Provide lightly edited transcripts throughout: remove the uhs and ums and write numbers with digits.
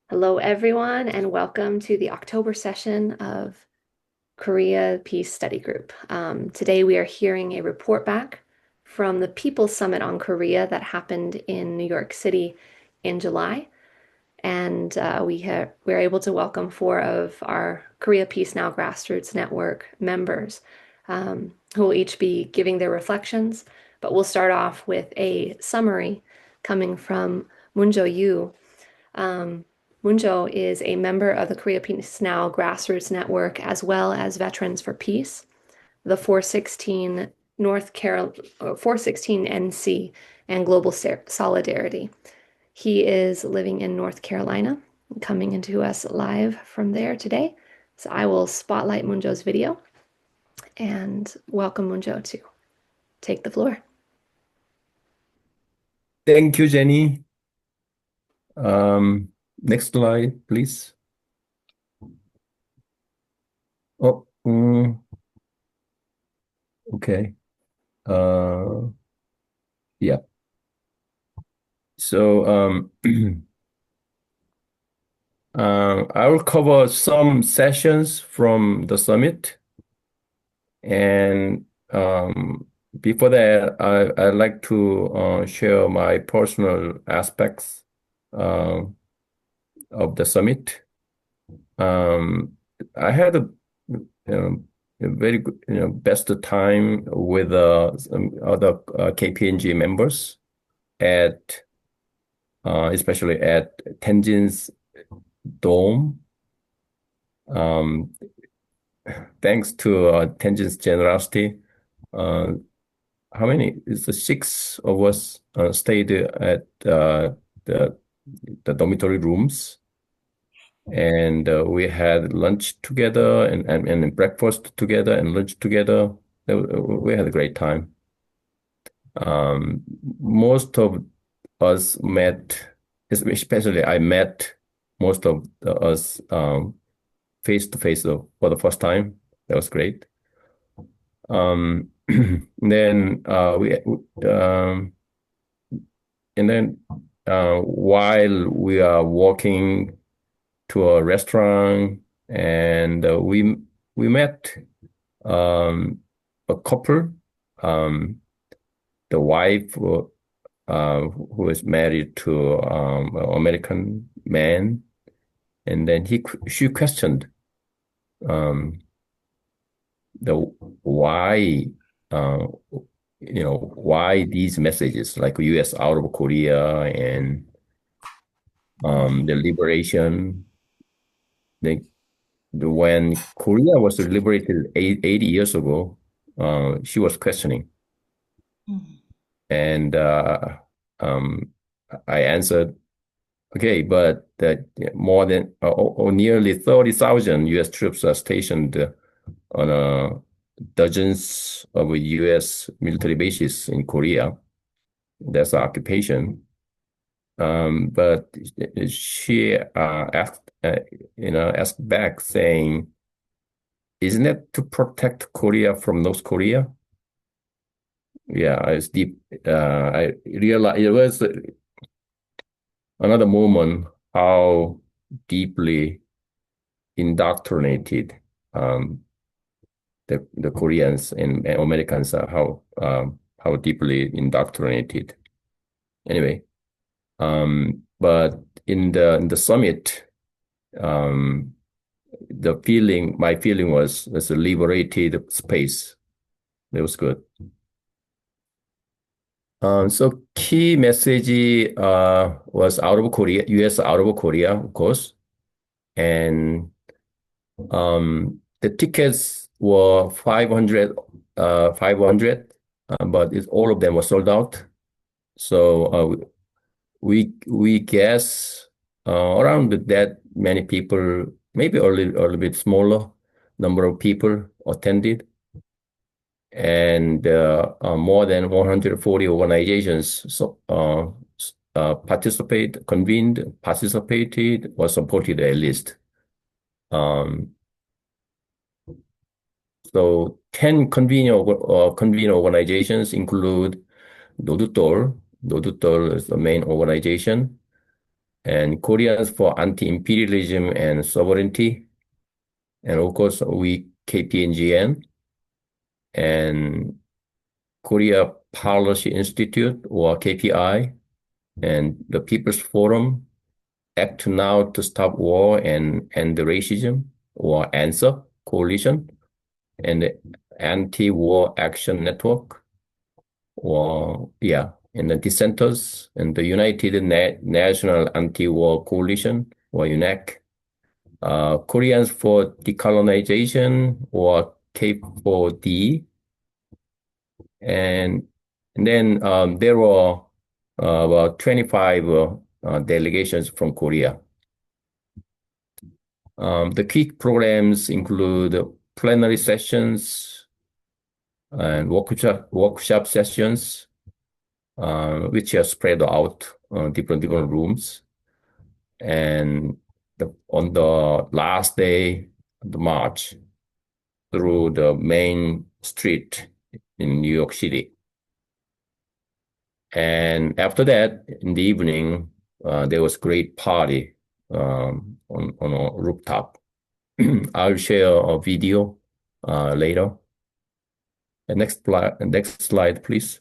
Hello, everyone, and welcome to the October session of Korea Peace Study Group. Today, we are hearing a report back from the People's Summit on Korea that happened in New York City in July. And we're able to welcome four of our Korea Peace Now Grassroots Network members who will each be giving their reflections. But we'll start off with a summary coming from Munjo Yu. Um, Munjo is a member of the Korea Peace Now Grassroots Network as well as Veterans for Peace, the 416 North Carol 416 NC, and Global Solidarity. He is living in North Carolina, coming into us live from there today. So I will spotlight Munjo's video and welcome Munjo to take the floor. Thank you, Jenny. Next slide, please. Oh, okay. Yeah. So I will cover some sessions from the summit, and before that, I'd like to share my personal aspects of the summit. I had a very good, best time with some other KPNG members at, especially at Tenjin's Dome. Thanks to Tenjin's generosity, how many? It's the six of us stayed at the dormitory rooms, and we had lunch together and breakfast together and lunch together. We had a great time. Most of us met, especially I met most of us face to face for the first time. That was great. Then while we are walking to a restaurant, and we met a couple. The wife who is married to an American man, and then she questioned the why why these messages like U.S. out of Korea and the liberation. When Korea was liberated 80 years ago, she was questioning. And I answered, okay, but that more than or nearly 30,000 U.S. troops are stationed on dozens of U.S. military bases in Korea. That's the occupation. But she asked back saying, isn't it to protect Korea from North Korea? Yeah, it's deep. I realized it was another moment how deeply indoctrinated the Koreans and Americans are, how deeply indoctrinated. Anyway, but in the summit, my feeling was a liberated space. It was good. So key message was out of Korea, U.S. out of Korea, of course, and the tickets were 500, but all of them were sold out. So we guess around that many people, maybe a little bit smaller number of people attended, and more than 140 organizations participated, or supported at least. So 10 convening organizations include Nodutol. Nodutol is the main organization, and Koreans for anti-imperialism and sovereignty, and of course we KPNGN and Korea Policy Institute or KPI and the People's Forum, Act Now to Stop War and End Racism or ANSWER Coalition, and the Anti-War Action Network, or yeah, and the dissenters and the United National Anti-War Coalition or UNAC, Koreans for Decolonization or K4D, and then there were about 25 delegations from Korea. The key programs include plenary sessions and workshop sessions, which are spread out different rooms. And on the last day of the march through the main street in New York City. And after that, in the evening, there was great party on a rooftop. I'll share a video later. The next slide, please.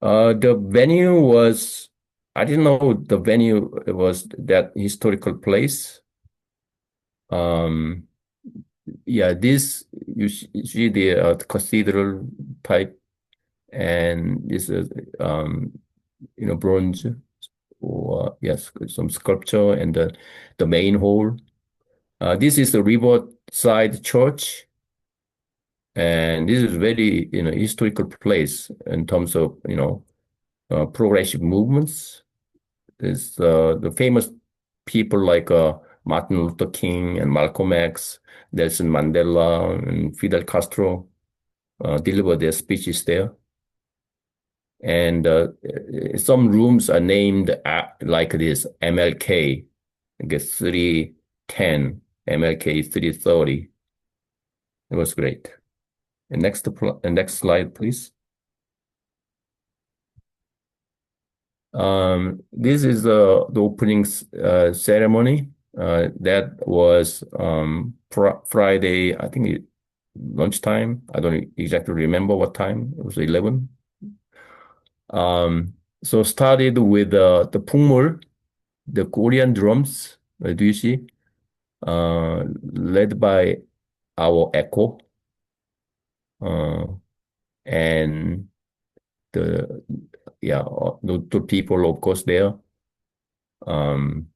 The venue was, I didn't know the venue was that historical place. Yeah, this, you see the cathedral type, and this is, bronze, or yes, some sculpture, and the main hall. This is the Riverside Church, and this is very, historical place in terms of, progressive movements. There's the famous people like Martin Luther King and Malcolm X, Nelson Mandela, and Fidel Castro delivered their speeches there. And some rooms are named like this: MLK, I guess 310, MLK 330. It was great. And next slide, please. This is the opening ceremony. That was Friday, I think lunchtime. I don't exactly remember what time. It was 11. So started with the Pungmul, the Korean drums. Do you see? Led by our Echo, and the people, of course, there. And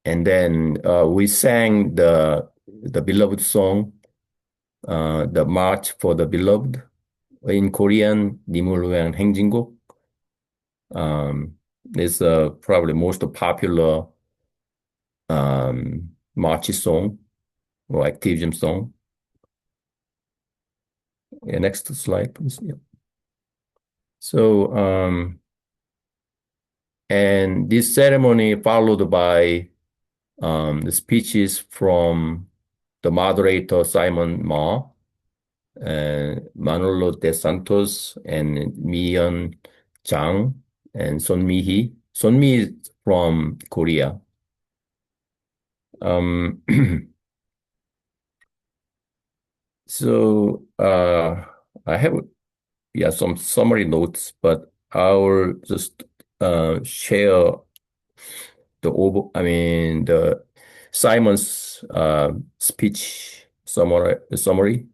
then we sang the beloved song, the March for the Beloved, in Korean, Nimulwang Hengjin곡. It's probably most popular march song or activism song. Yeah, next slide, please. Yeah. So, and this ceremony followed by the speeches from the moderator Simon Ma, Manolo de Santos, and Mi-yeon Jang, and Son Mi-hee. Son Mi is from Korea. So I have some summary notes, but I'll just share the Simon's speech summary.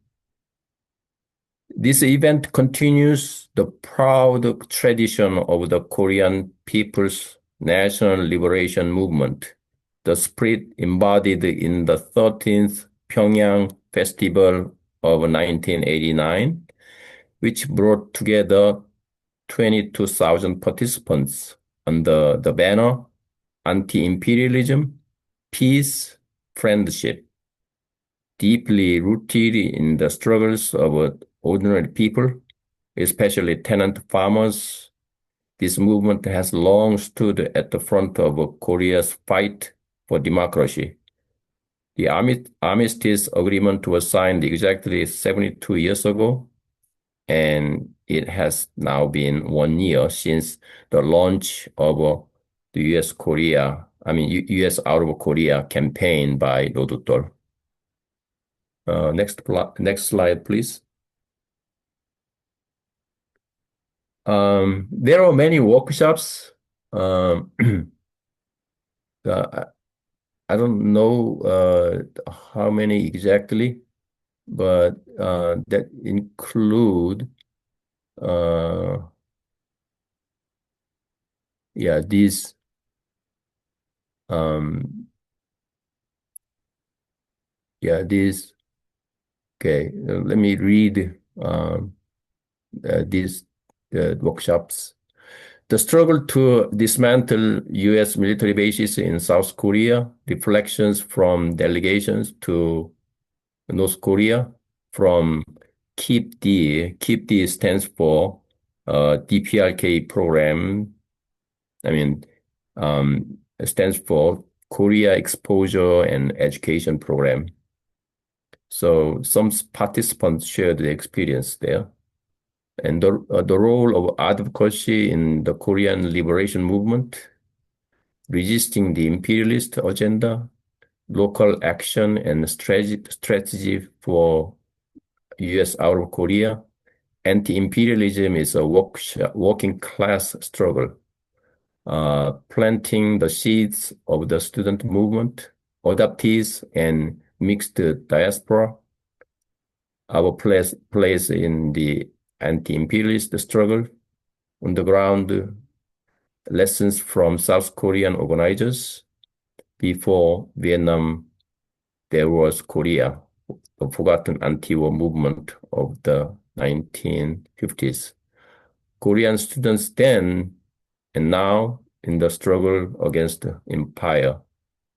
This event continues the proud tradition of the Korean People's National Liberation Movement, the spirit embodied in the 13th Pyongyang Festival of 1989, which brought together 22,000 participants under the banner Anti-Imperialism, Peace, Friendship. Deeply rooted in the struggles of ordinary people, especially tenant farmers, this movement has long stood at the front of Korea's fight for democracy. The Armistice Agreement was signed exactly 72 years ago, and it has now been 1 year since the launch of the U.S. Korea, I mean, U.S. out of Korea campaign by Rodutol. Next slide, please. There are many workshops. Um, uh, I don't know how many exactly, but that include uh, yeah these um, yeah these okay. Let me read these workshops. The struggle to dismantle U.S. military bases in South Korea, reflections from delegations to North Korea, from Keep D stands for DPRK program. I mean, it stands for Korea Exposure and Education Program. So some participants shared the experience there. And the role of advocacy in the Korean liberation movement, resisting the imperialist agenda, local action and strategy for U.S. out of Korea. Anti-imperialism is a working class struggle, planting the seeds of the student movement, adoptees, and mixed diaspora. Our place in the anti-imperialist struggle on the ground, lessons from South Korean organizers. Before Vietnam, there was Korea, the forgotten anti-war movement of the 1950s. Korean students then and now in the struggle against the empire,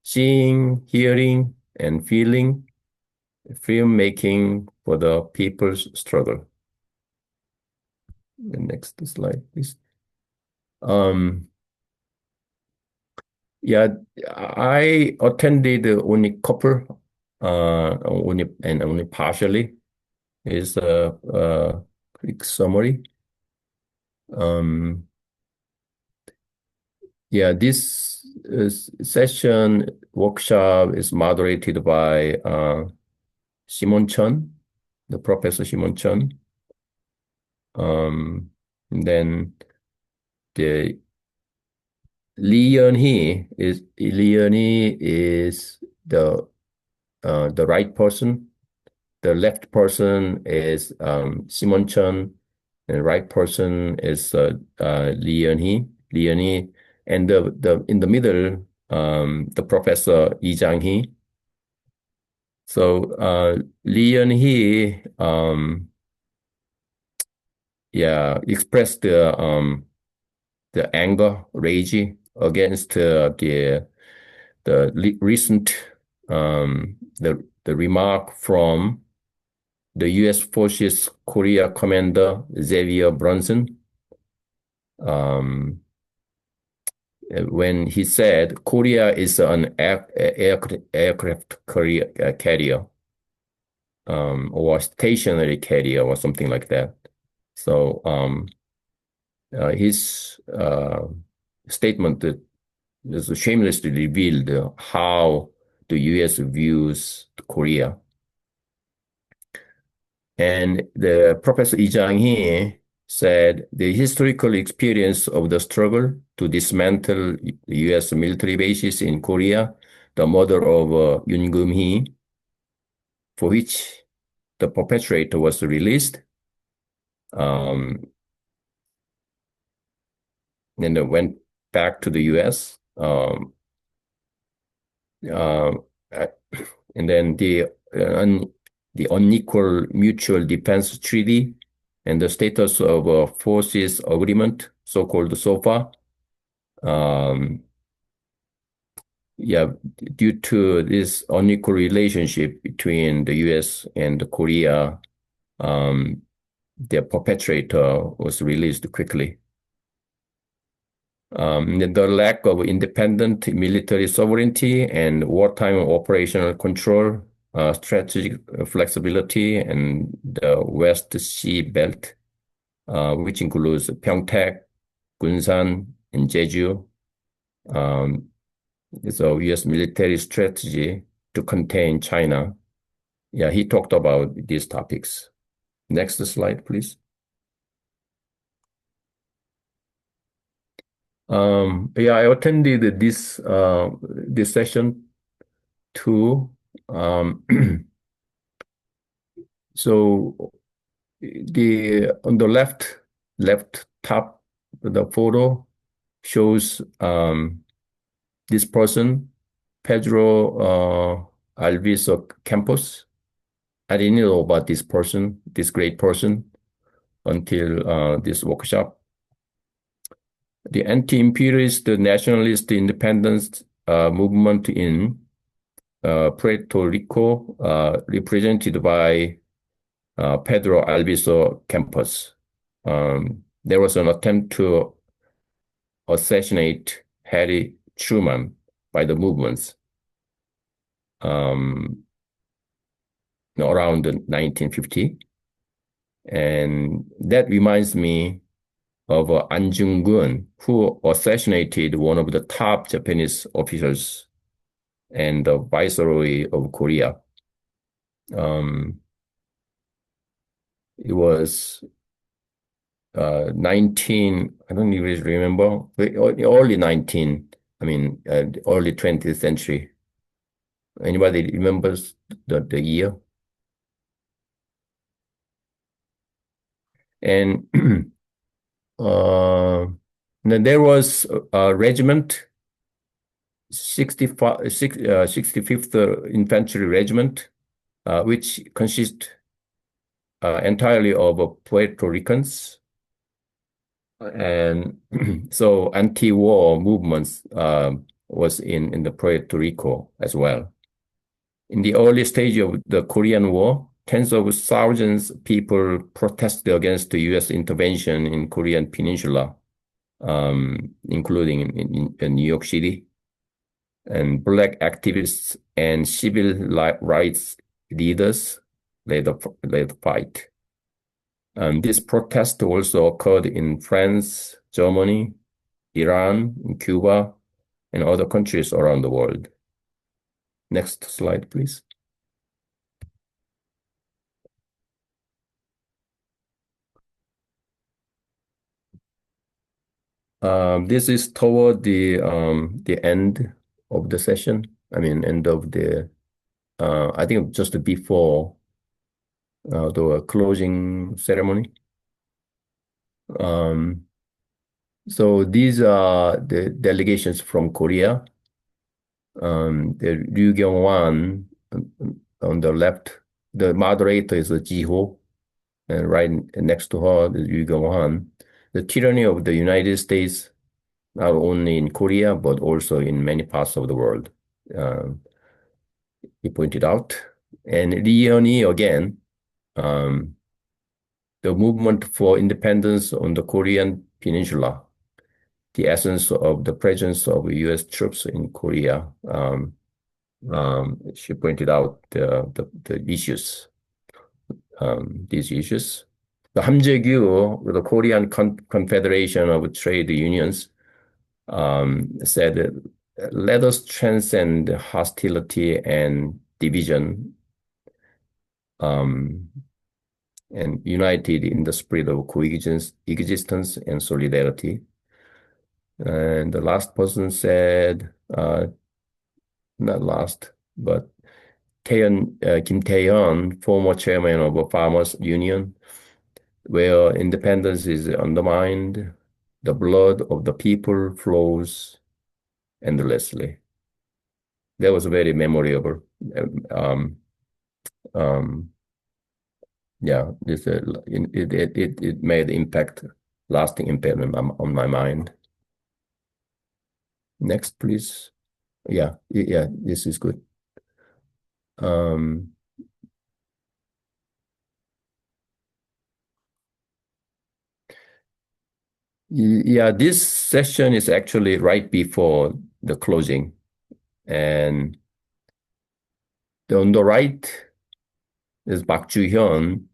seeing, hearing, and feeling, filmmaking for the people's struggle. The next slide, please. Yeah, I attended only couple, only partially. Is a quick summary. Um, yeah, this session workshop is moderated by Simon Chun, the Professor Simon Chun. And then the Lee Yeon-hee is the right person. The left person is Simon Chun, and the right person is Lee Yeon-hee. Lee Yeon-hee, and the in the middle, the Professor Lee Jang-hee. So Lee Yeon-hee, yeah, expressed the anger, rage against the recent the remark from the U.S. Forces Korea Commander Xavier Brunson, when he said Korea is an aircraft carrier, or stationary carrier or something like that. So his statement that is shamelessly revealed how the U.S. views Korea. And the Professor Lee Jang-hee said the historical experience of the struggle to dismantle U.S. military bases in Korea, the murder of Yoon hee for which the perpetrator was released, and then went back to the U.S. Uh, and then the unequal mutual defense treaty and the status of a forces agreement, so-called SOFA. Yeah, due to this unequal relationship between the U.S. and Korea, the perpetrator was released quickly. The lack of independent military sovereignty and wartime operational control strategic flexibility and the West Sea Belt, which includes Pyeongtaek, Gunsan, and Jeju. Um, it's a U.S. military strategy to contain China. Yeah, he talked about these topics. Next slide, please. Yeah, I attended this session too. So the on the left top, the photo shows this person, Pedro Alviso Campos. I didn't know about this person, this great person, until this workshop. The anti-imperialist, the nationalist independence movement in Puerto Rico, represented by Pedro Alviso Campos. There was an attempt to assassinate Harry Truman by the movements um, around 1950. And that reminds me of An Jung-geun, who assassinated one of the top Japanese officers and the viceroy of Korea. It was I don't even remember, early 19, early 20th century. Anybody remembers the year? And then there was a regiment, 65th Infantry Regiment, which consists entirely of Puerto Ricans. And so anti-war movements was in the Puerto Rico as well. In the early stage of the Korean War, tens of thousands of people protested against the U.S. intervention in Korean Peninsula, including in New York City. And Black activists and civil rights leaders led the fight. This protest also occurred in France, Germany, Iran, Cuba, and other countries around the world. Next slide, please. This is toward the end of the session. End of the I think just before the closing ceremony. So these are the delegations from Korea. The Ryu Kyung-wan on the left, the moderator is Ji-ho, and right next to her is Ryu Kyung-wan. The tyranny of the United States, not only in Korea, but also in many parts of the world, he pointed out. And Lee Hyun-hee again, the movement for independence on the Korean Peninsula, the essence of the presence of U.S. troops in Korea. She pointed out the issues, these issues. The Hamjaegyu, the Korean Confederation of Trade Unions, said, let us transcend hostility and division and united in the spirit of coexistence and solidarity. And the last person said, not last, but Kim Tae-yeon, former chairman of a farmers union, where independence is undermined, the blood of the people flows endlessly. That was very memorable. Yeah, it made impact, lasting impact on my mind. Next, please. Yeah, this is good. Yeah, this session is actually right before the closing. And On the right is Park Ju-hyun,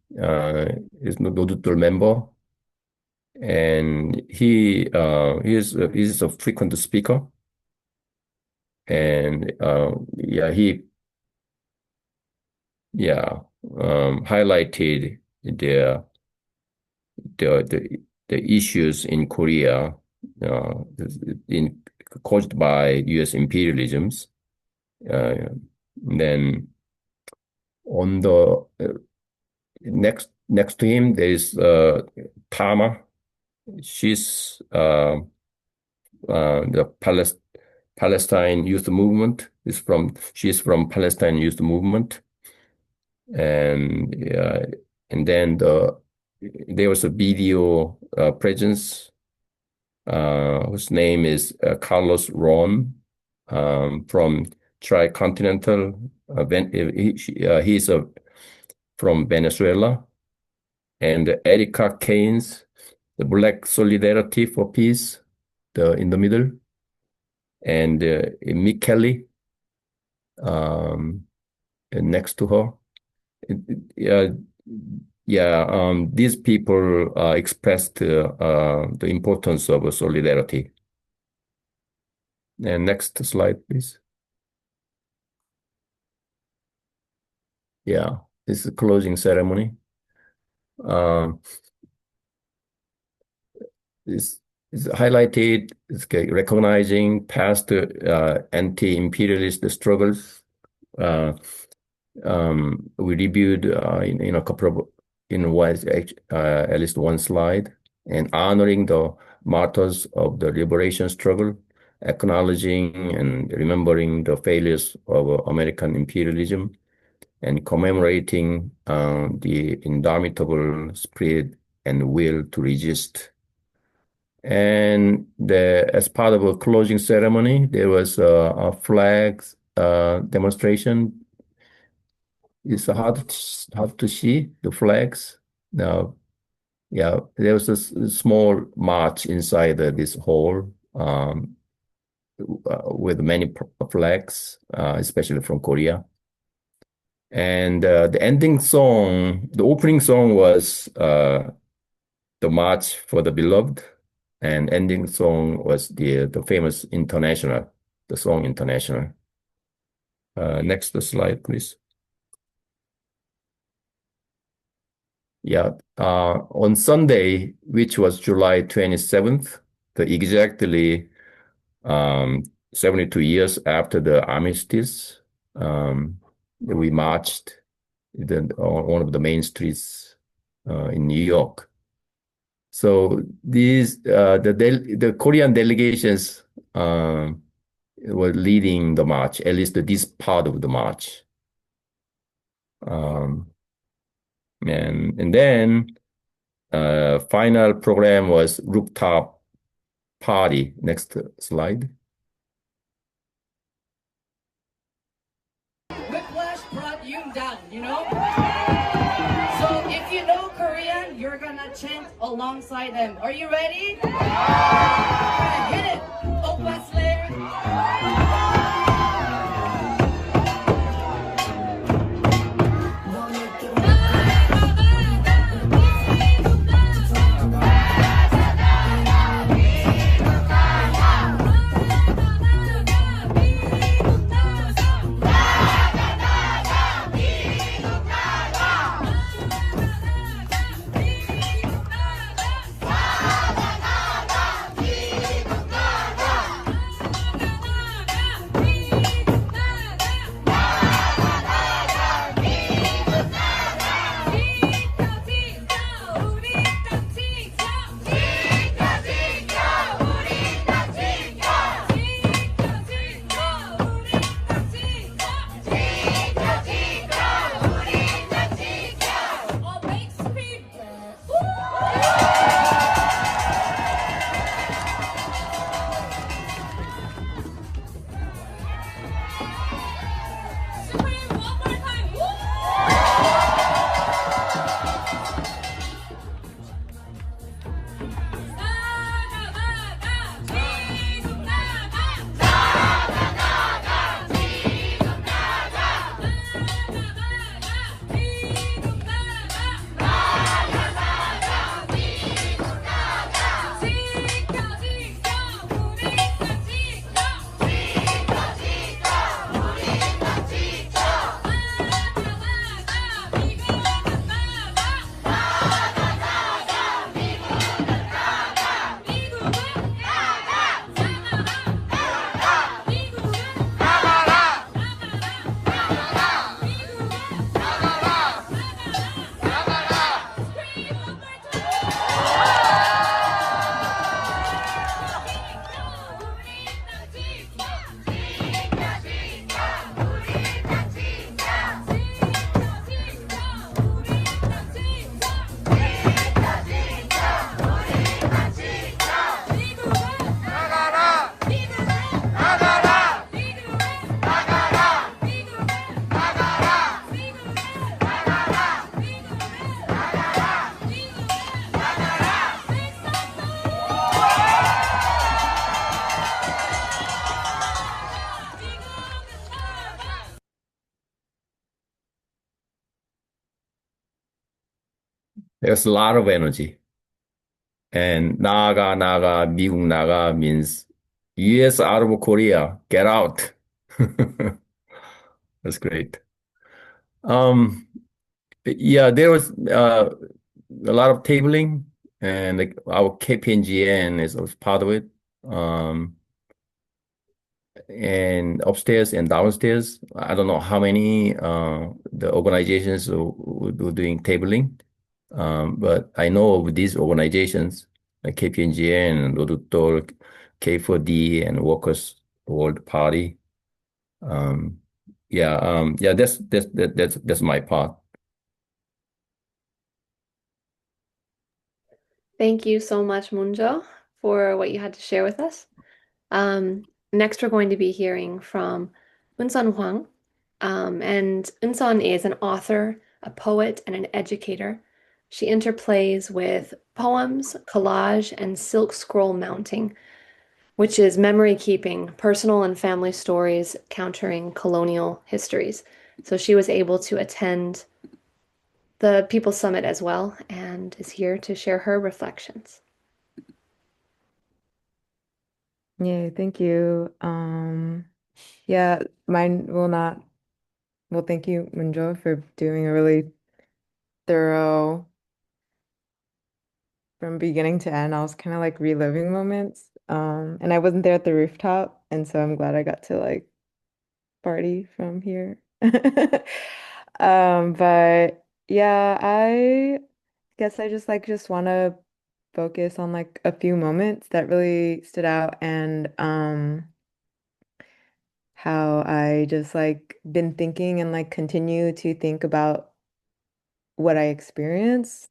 is 노두돌 member, and he is a frequent speaker, and he highlighted the the issues in Korea uh, in caused by U.S. imperialisms. Then on the next to him there is Tama. She's the Palestine Youth Movement. She's from Palestine Youth Movement, and then there was a video presence whose name is Carlos Ron from Tricontinental. He's from Venezuela, and Erica Keynes, the Black Solidarity for Peace, in the middle, and Mick Kelly next to her. These people expressed the importance of solidarity. And next slide, please. Yeah, this is the closing ceremony. This is highlighted, recognizing past anti-imperialist struggles. We reviewed in a couple of at least one slide, and honoring the martyrs of the liberation struggle, acknowledging and remembering the failures of American imperialism, and commemorating the indomitable spirit and will to resist. And as part of a closing ceremony, there was a flag demonstration. It's hard to see the flags. Now, there was a small march inside this hall with many flags, especially from Korea. And the opening song was the March for the Beloved, and ending song was the famous International, the song International. Next slide, please. On Sunday, which was July 27th, exactly 72 years after the armistice, we marched on one of the main streets in New York. So the Korean delegations were leading the march, at least this part of the march. And then final program was rooftop party. Next slide. Whiplash brought you down, you know? So if you know Korean, you're gonna chant alongside them. Are you ready? Hit it! Oppa Slayer! There's a lot of energy. And 나가, 미국 나가 means US out of Korea, get out. That's great. Um, yeah, there was a lot of tabling, and like our KPNGN is was part of it. Um, and upstairs and downstairs, I don't know how many the organizations were doing tabling, but I know of these organizations like KPNGN, Rodutor, K4D, and Workers' World Party. Um, yeah, that's my part. Thank you so much, Munjo, for what you had to share with us. Next, we're going to be hearing from Eunsung Hwang. And Eunsun is an author, a poet, and an educator. She interplays with poems, collage, and silk scroll mounting, which is memory keeping, personal and family stories countering colonial histories. So she was able to attend the People's Summit as well and is here to share her reflections. Yay, thank you. Yeah, mine will not, well, thank you, Munjo, for doing a really thorough from beginning to end. I was kind of like reliving moments. And I wasn't there at the rooftop, and so I'm glad I got to like party from here. But yeah, I guess I just want to focus on like a few moments that really stood out and how I just like been thinking and like continue to think about what I experienced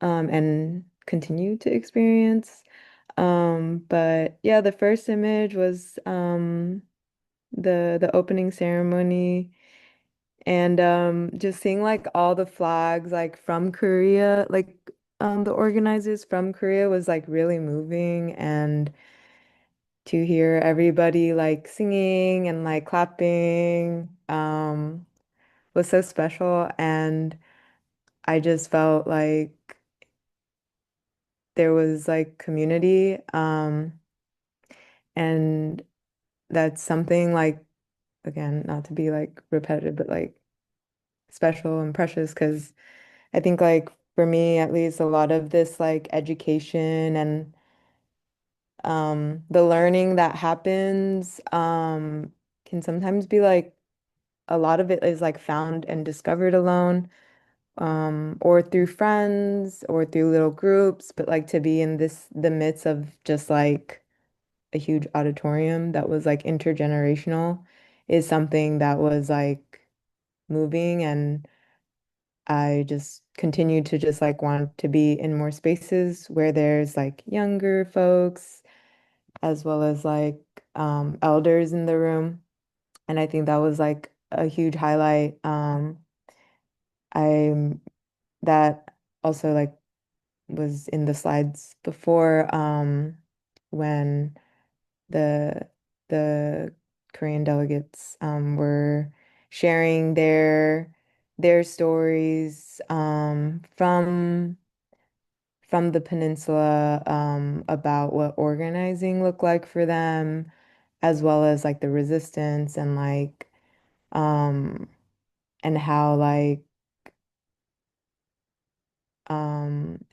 and continue to experience. But yeah, the first image was the opening ceremony and just seeing like all the flags like from Korea, like the organizers from Korea was like really moving and to hear everybody like singing and like clapping was so special and I just felt like there was like community and that's something like again not to be like repetitive but like special and precious because I think like for me at least a lot of this like education and the learning that happens can sometimes be like a lot of it is like found and discovered alone or through friends or through little groups but like to be in this the midst of just like a huge auditorium that was like intergenerational is something that was like moving and I just continue to just like want to be in more spaces where there's like younger folks as well as like elders in the room. And I think that was like a huge highlight. I that also like was in the slides before when the the Korean delegates were sharing their stories from the peninsula about what organizing looked like for them, as well as like the resistance um and how like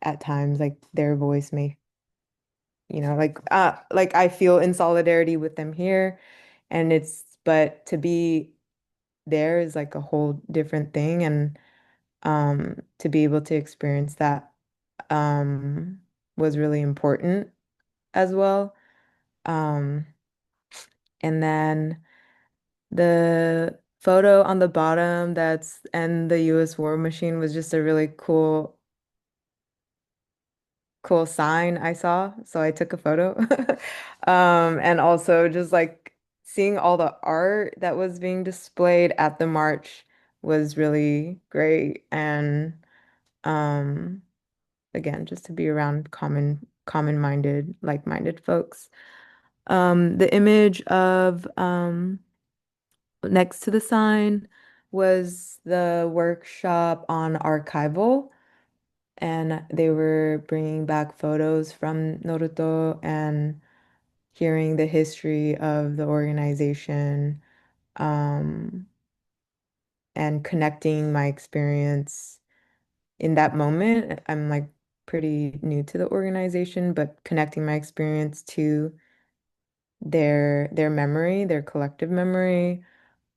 at times like their voice may like I feel in solidarity with them here and it's but to be there is like a whole different thing and to be able to experience that was really important as well. Um, and then the photo on the bottom that's and the US War Machine was just a really cool sign I saw. So I took a photo. And also just like seeing all the art that was being displayed at the march was really great. And um, again, just to be around common-minded, like-minded folks. The image of next to the sign was the workshop on archival. and they were bringing back photos from Naruto and hearing the history of the organization, um, and connecting my experience in that moment. I'm like pretty new to the organization, but connecting my experience to their memory, their collective memory,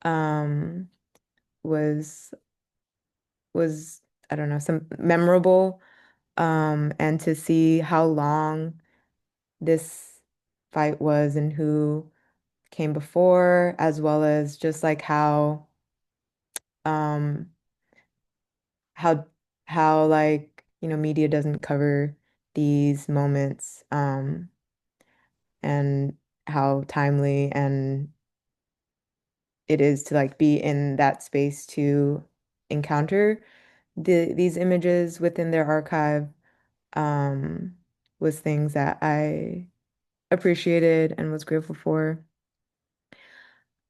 um, was was I don't know, some memorable. And to see how long this fight was and who came before, as well as just like um how how like, media doesn't cover these moments, and how timely and it is to like be in that space to encounter these images within their archive, um was things that I appreciated and was grateful for.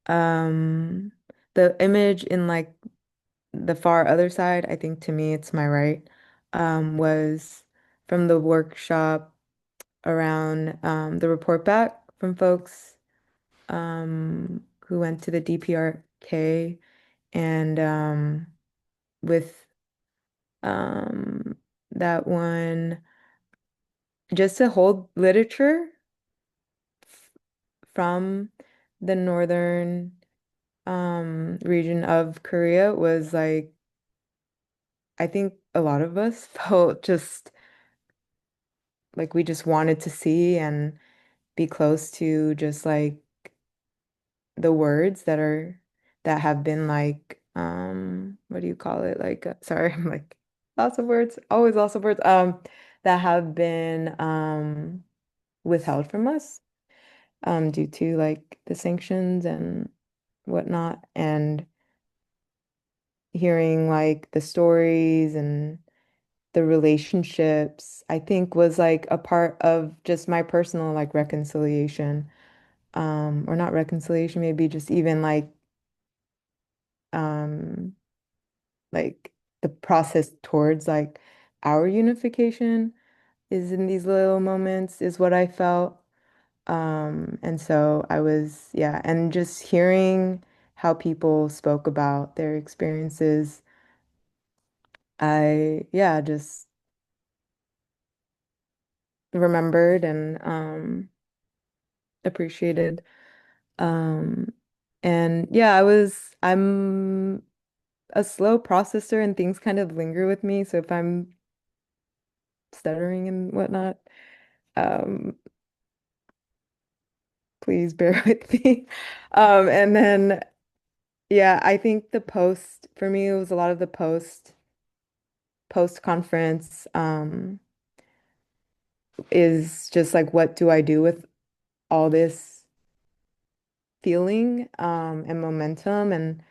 Um, the image in like the far other side, I think to me it's my right, was from the workshop around the report back from folks who went to the DPRK, and with um that one, just to hold literature from the northern region of Korea was like, I think a lot of us felt just like we just wanted to see and be close to just like the words that have been like, what do you call it? Like, sorry, I'm like lots of words, always lots of words, that have been withheld from us due to like the sanctions and whatnot, and hearing like the stories and the relationships, I think was like a part of just my personal like reconciliation, or not reconciliation, maybe just even um like the process towards like our unification is in these little moments is what I felt. And so I was, yeah, and just hearing how people spoke about their experiences, I, yeah, just remembered and appreciated. Um, and yeah, I'm a slow processor and things kind of linger with me. So if I'm stuttering and whatnot, um, please bear with me. And then, yeah, I think the post for me, it was a lot of the post conference, is just like, what do I do with all this feeling, and momentum? And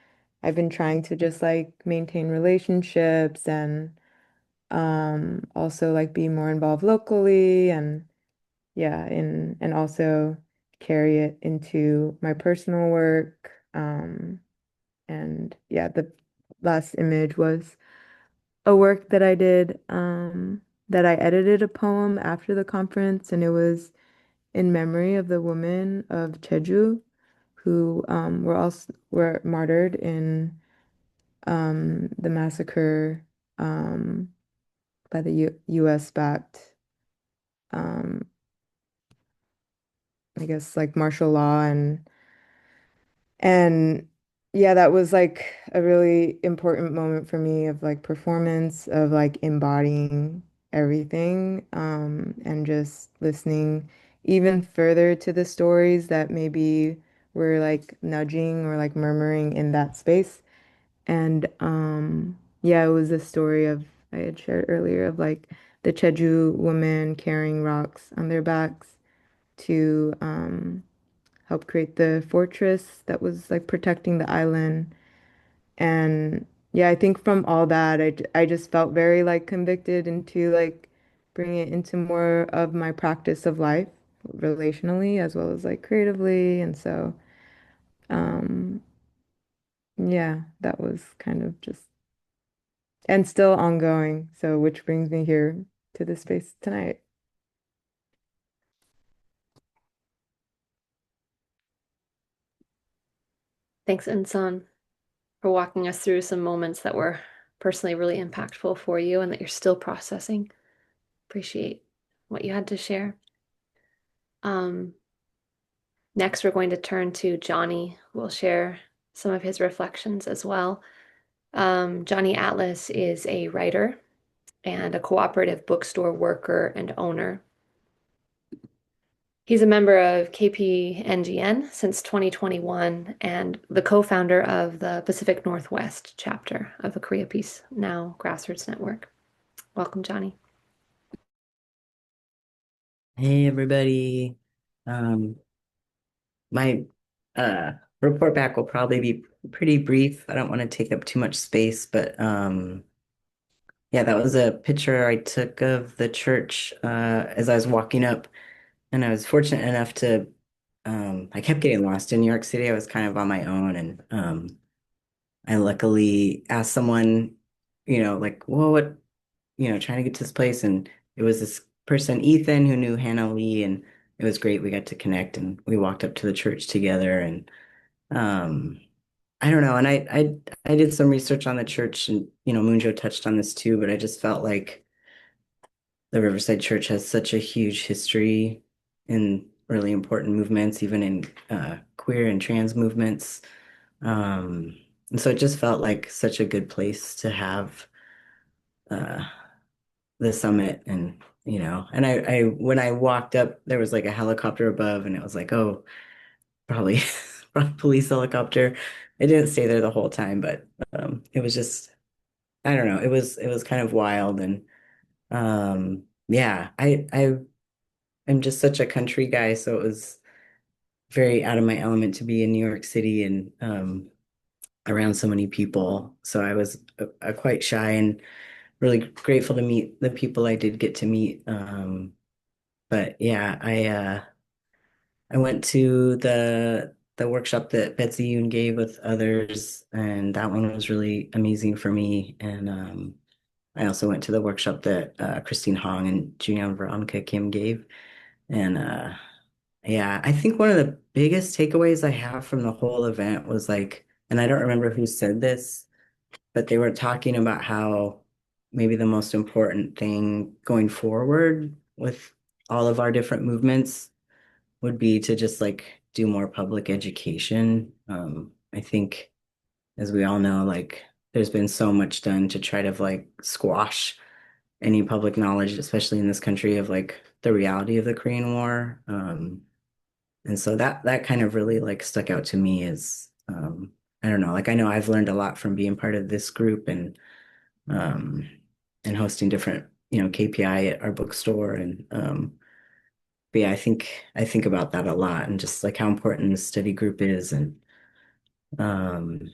I've been trying to just like maintain relationships and also like be more involved locally, and yeah, and also carry it into my personal work. And yeah, the last image was a work that I did, that I edited a poem after the conference, and it was in memory of the women of Jeju who were martyred in the massacre, by the U.S. backed, um, I guess like martial law, and yeah, that was like a really important moment for me of like performance, of like embodying everything, and just listening even further to the stories that maybe were like nudging or like murmuring in that space. And yeah, it was a story of, I had shared earlier, of like the Jeju woman carrying rocks on their backs to help create the fortress that was like protecting the island. And yeah, I think from all that, I just felt very like convicted into like bringing it into more of my practice of life, relationally as well as like creatively. And so, um, yeah, that was kind of just and still ongoing. So, which brings me here to this space tonight. Thanks, Enson, for walking us through some moments that were personally really impactful for you and that you're still processing. Appreciate what you had to share. Um, Next, we're going to turn to Johnny, who will share some of his reflections as well. Johnny Atlas is a writer and a cooperative bookstore worker and owner. He's a member of KPNGN since 2021 and the co-founder of the Pacific Northwest chapter of the Korea Peace Now grassroots network. Welcome, Johnny. Hey everybody. Um, my report back will probably be pretty brief. I don't want to take up too much space, but yeah, that was a picture I took of the church as I was walking up, and I was fortunate enough to I kept getting lost in New York City. I was kind of on my own, and I luckily asked someone, like, well, what, trying to get to this place, and it was this person, Ethan, who knew Hannah Lee, and it was great. We got to connect, and we walked up to the church together, and um, I don't know, and I did some research on the church, and Munjo touched on this too, but I just felt like the Riverside Church has such a huge history in really important movements, even in queer and trans movements. And so it just felt like such a good place to have uh, the summit, and I when I walked up there was like a helicopter above, and it was like, oh, probably probably police helicopter. I didn't stay there the whole time, but it was just, I don't know, it was kind of wild. And yeah, I am just such a country guy, so it was very out of my element to be in New York City and around so many people. So I was quite shy, and really grateful to meet the people I did get to meet. But yeah, I went to the workshop that Betsy Yoon gave with others, and that one was really amazing for me. And I also went to the workshop that Christine Hong and Junghi Veronica Kim gave. And yeah, I think one of the biggest takeaways I have from the whole event was like, and I don't remember who said this, but they were talking about how maybe the most important thing going forward with all of our different movements would be to just like do more public education. I think, as we all know, like there's been so much done to try to like squash any public knowledge, especially in this country, of like the reality of the Korean War. And so that kind of really like stuck out to me as I don't know, like I know I've learned a lot from being part of this group um, and hosting different, KPI at our bookstore. And but yeah, I think about that a lot, and just like how important the study group is. And um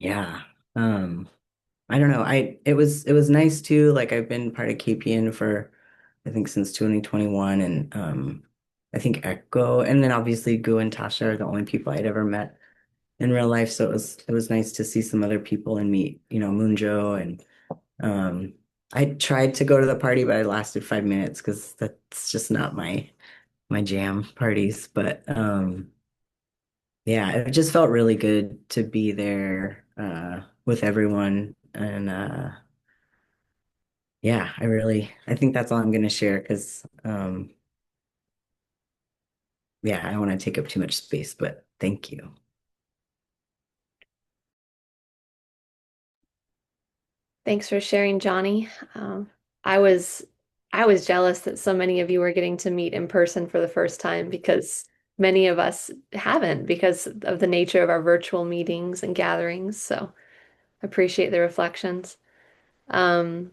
yeah. Um I don't know. It was nice too. Like I've been part of KPN for I think since 2021, and I think Echo, and then obviously Gu and Tasha are the only people I'd ever met in real life. So it was nice to see some other people and meet, Munjo. And um I tried to go to the party, but I lasted 5 minutes because that's just not my jam, parties. But yeah, it just felt really good to be there with everyone. And yeah, I think that's all I'm gonna share, because yeah, I don't want to take up too much space, but thank you. Thanks for sharing, Johnny. I was I was jealous that so many of you were getting to meet in person for the first time because many of us haven't because of the nature of our virtual meetings and gatherings. So appreciate the reflections. Um,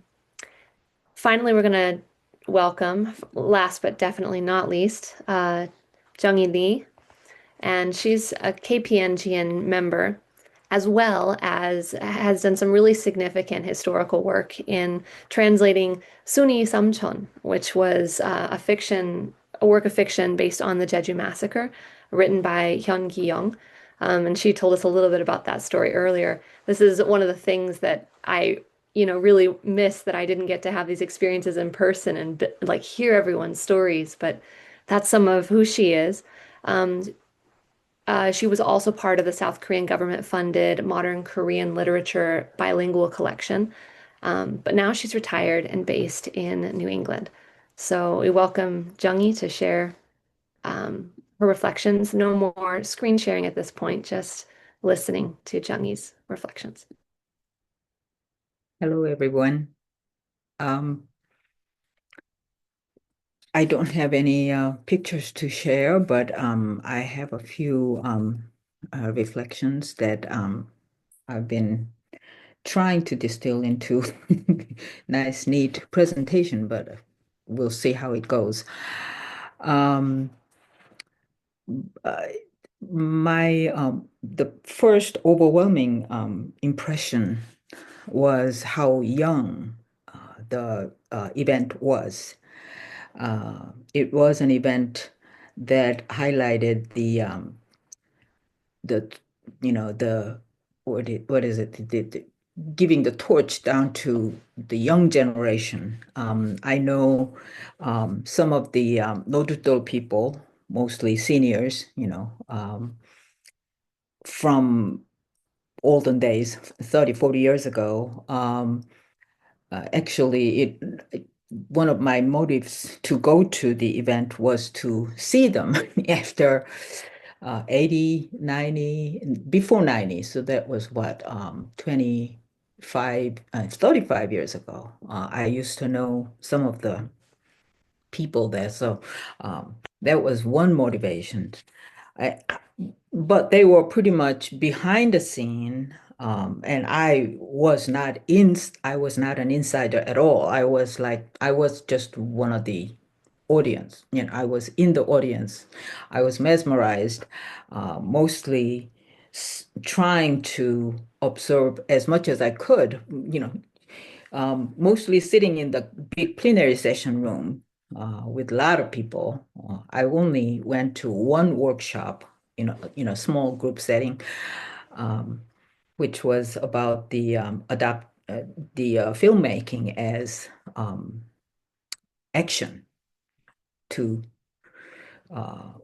Finally, we're going to welcome, last but definitely not least, Junghi Lee, and she's a KPNGN member, as well as has done some really significant historical work in translating Suni Samchon, which was a work of fiction based on the Jeju massacre, written by Hyun Ki-young, And she told us a little bit about that story earlier. This is one of the things that I really miss that I didn't get to have these experiences in person and like hear everyone's stories. But that's some of who she is. Um, she was also part of the South Korean government-funded Modern Korean Literature bilingual collection. But now she's retired and based in New England. So we welcome Junghi to share her reflections. No more screen sharing at this point, just listening to Junghi's reflections. Hello, everyone. Um, I don't have any pictures to share, but I have a few reflections that I've been trying to distill into nice, neat presentation, but we'll see how it goes. Um, uh, the first overwhelming impression was how young the event was. It was an event that highlighted the the what is it giving the torch down to the young generation. I know some of the Nodutal people, mostly seniors, from olden days, 30, 40 years ago. Actually, one of my motives to go to the event was to see them after 80, 90, before 90. So that was what, 35 years ago. I used to know some of the people there. So that was one motivation. I, but they were pretty much behind the scene. And I was not an insider at all. I was just one of the audience. I was in the audience. I was mesmerized, mostly trying to observe as much as I could, mostly sitting in the big plenary session room with a lot of people. I only went to one workshop in a small group setting, which was about the filmmaking as action to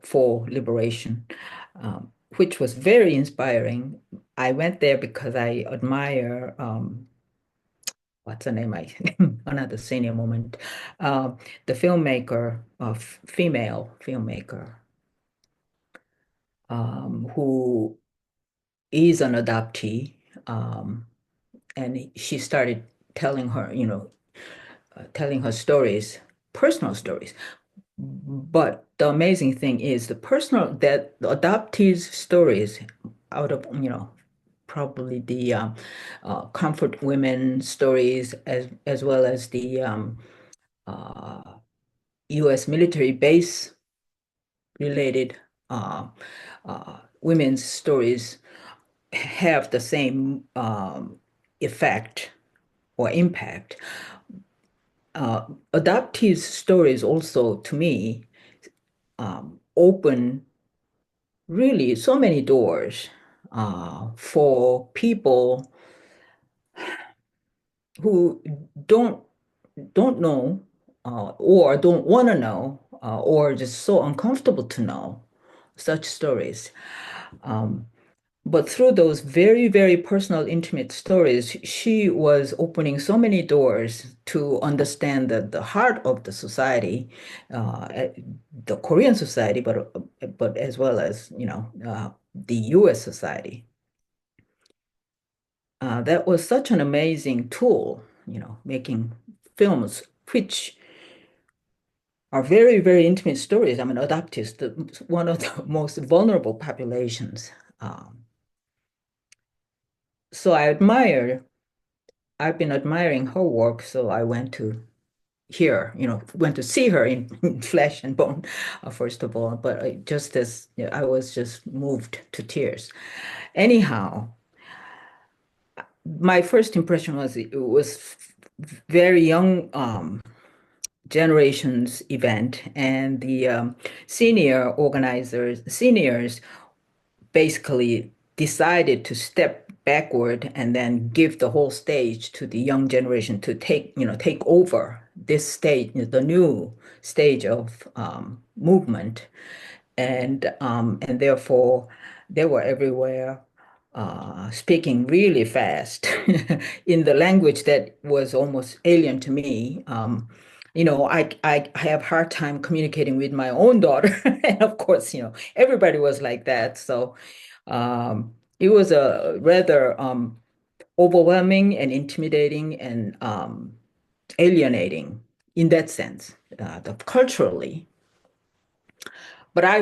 for liberation, which was very inspiring. I went there because I admire what's her name? Another senior moment. The filmmaker, female filmmaker, who is an adoptee, and she started telling telling her stories, personal stories. But the amazing thing is the adoptees' stories out of, probably the comfort women stories as well as the U.S. military base related women's stories have the same effect or impact. Adoptees' stories also, to me, open really so many doors for people who don't know or don't want to know or just so uncomfortable to know such stories. But through those very, very personal, intimate stories, she was opening so many doors to understand the heart of the society, the Korean society, but as well as, the US society. That was such an amazing tool, making films, which are very, very intimate stories. I mean, adoptees, one of the most vulnerable populations. So I've been admiring her work, so I went to went to see her in flesh and bone, first of all, but I was just moved to tears. Anyhow, my first impression was it was very young generations event, and the seniors basically decided to step backward and then give the whole stage to the young generation to take over this stage, the new stage of movement, and therefore they were everywhere, speaking really fast in the language that was almost alien to me. I have hard time communicating with my own daughter, and of course, everybody was like that. So it was a rather overwhelming and intimidating and alienating in that sense, culturally. But I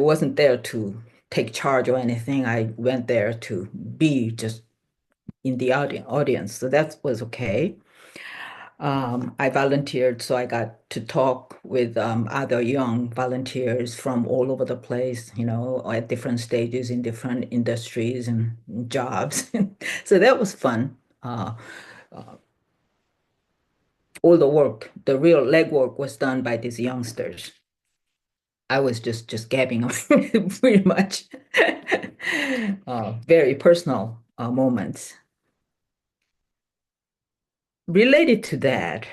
wasn't there to take charge or anything. I went there to be just in the audience, so that was okay. I volunteered, so I got to talk with other young volunteers from all over the place, at different stages in different industries and jobs. So that was fun. All the work, the real legwork was done by these youngsters. I was just gabbing pretty much. Very personal moments. Related to that,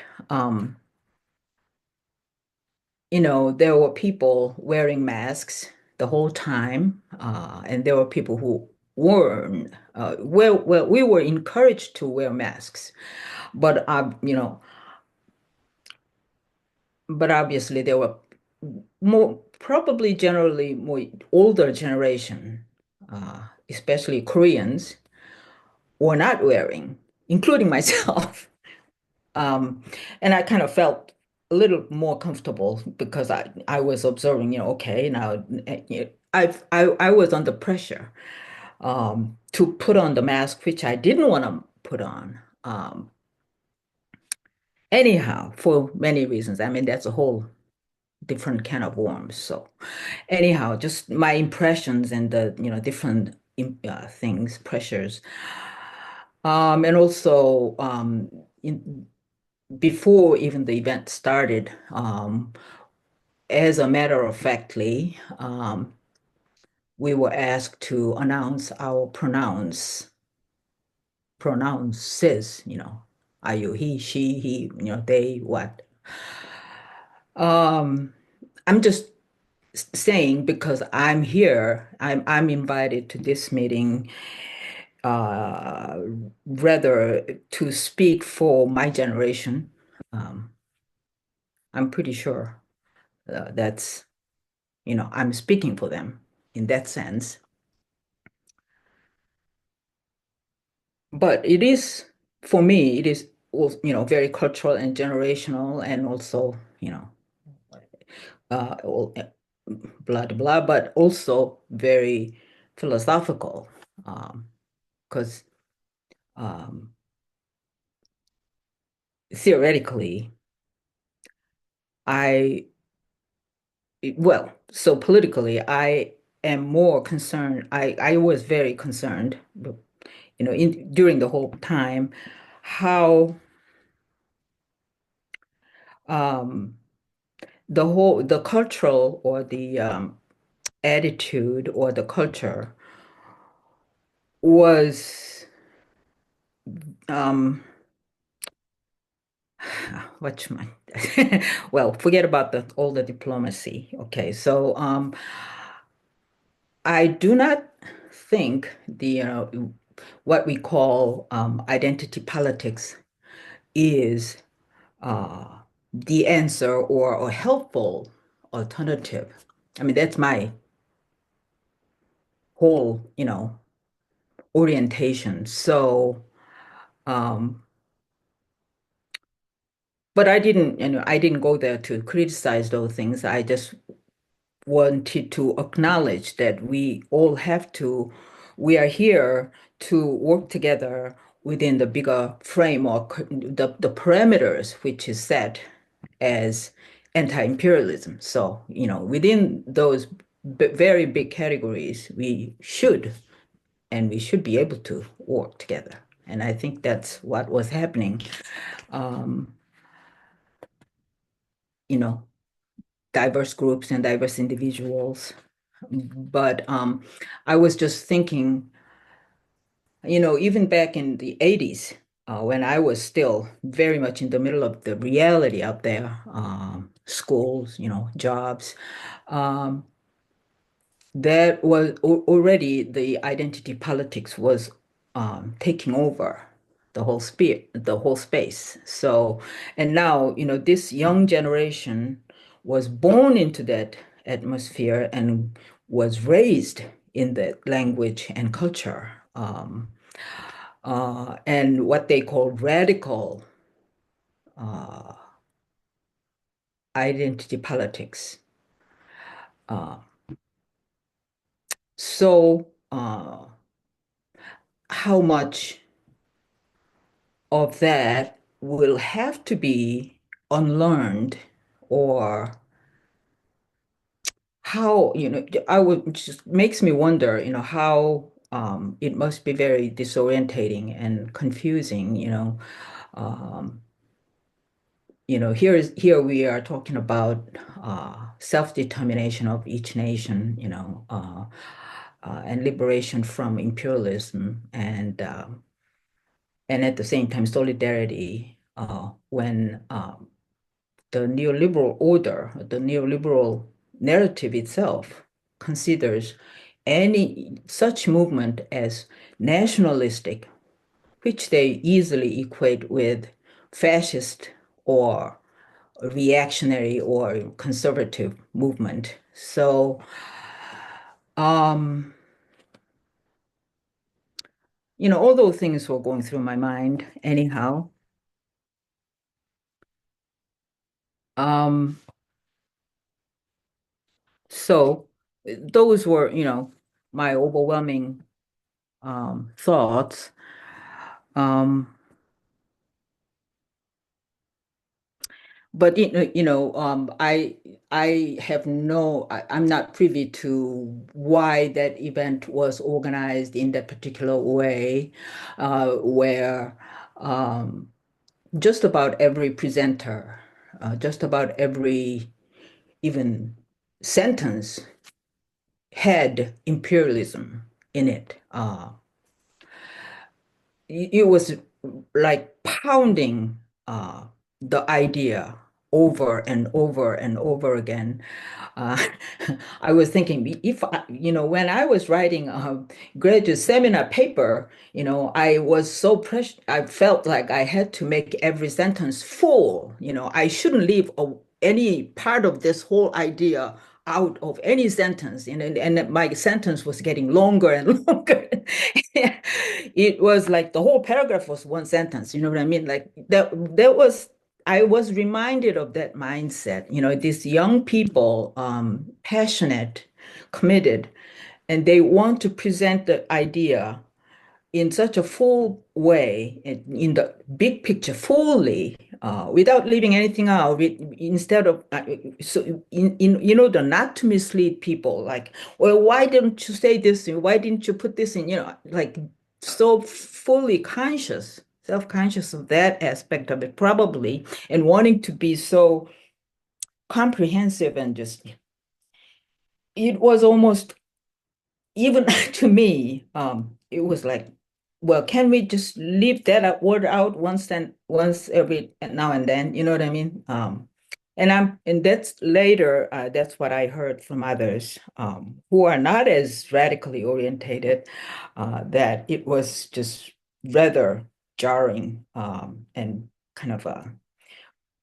there were people wearing masks the whole time, and there were people who weren't. Well, we were encouraged to wear masks, but but obviously there were probably generally more older generation, especially Koreans, were not wearing, including myself. And I kind of felt a little more comfortable because I was observing, okay, now I was under pressure to put on the mask, which I didn't want to put on. Anyhow, for many reasons. I mean, that's a whole different can of worms. So anyhow, just my impressions and the, different things, pressures. And also before even the event started, as a matter of factly, we were asked to announce our pronounces, are you he, she, he, they, what. I'm just saying because I'm here, I'm invited to this meeting, uh, rather to speak for my generation. I'm pretty sure that's, I'm speaking for them in that sense. But it is, for me, it is, very cultural and generational and also, all, blah, blah, blah, but also very philosophical, because theoretically, so politically, I am more concerned. I was very concerned, during the whole time, how the cultural or the attitude or the culture was what my well, forget about all the diplomacy. Okay, so I do not think the what we call identity politics is the answer or a helpful alternative. I mean, that's my whole, orientation. So, but I didn't go there to criticize those things. I just wanted to acknowledge that we are here to work together within the bigger framework, the parameters which is set as anti-imperialism. So, within those very big categories, we should be able to work together. And I think that's what was happening. You know, diverse groups and diverse individuals But I was just thinking, even back in the 80s, when I was still very much in the middle of the reality out there, schools, jobs, um, that was already the identity politics was taking over the whole space. So, and now, this young generation was born into that atmosphere and was raised in that language and culture. And what they call radical uh, identity politics. Uh, so, how much of that will have to be unlearned, or how, I would just makes me wonder, how it must be very disorientating and confusing, Um, here we are talking about self-determination of each nation, and liberation from imperialism, and at the same time solidarity when the neoliberal order, the neoliberal narrative itself considers any such movement as nationalistic, which they easily equate with fascist or reactionary or conservative movement. So, um, all those things were going through my mind anyhow. Um, so those were, my overwhelming thoughts. Um, but I have I'm not privy to why that event was organized in that particular way, where just about every presenter, just about every even sentence had imperialism in it. It was like pounding the idea over and over and over again. Uh, I was thinking, if when I was writing a graduate seminar paper, I was so pressed. I felt like I had to make every sentence full. I shouldn't leave any part of this whole idea out of any sentence, and my sentence was getting longer and longer. It was like the whole paragraph was one sentence. You know what I mean? Like that was I was reminded of that mindset. These young people, passionate, committed, and they want to present the idea in such a full way, in the big picture, fully, without leaving anything out. Instead of so the not to mislead people, like, well, why didn't you say this? Why didn't you put this in? Like so fully conscious, self-conscious of that aspect of it, probably, and wanting to be so comprehensive and just. It was almost even to me, it was like, well, can we just leave that word out once every now and then? You know what I mean? And that's later, that's what I heard from others who are not as radically orientated, that it was just rather jarring, and kind of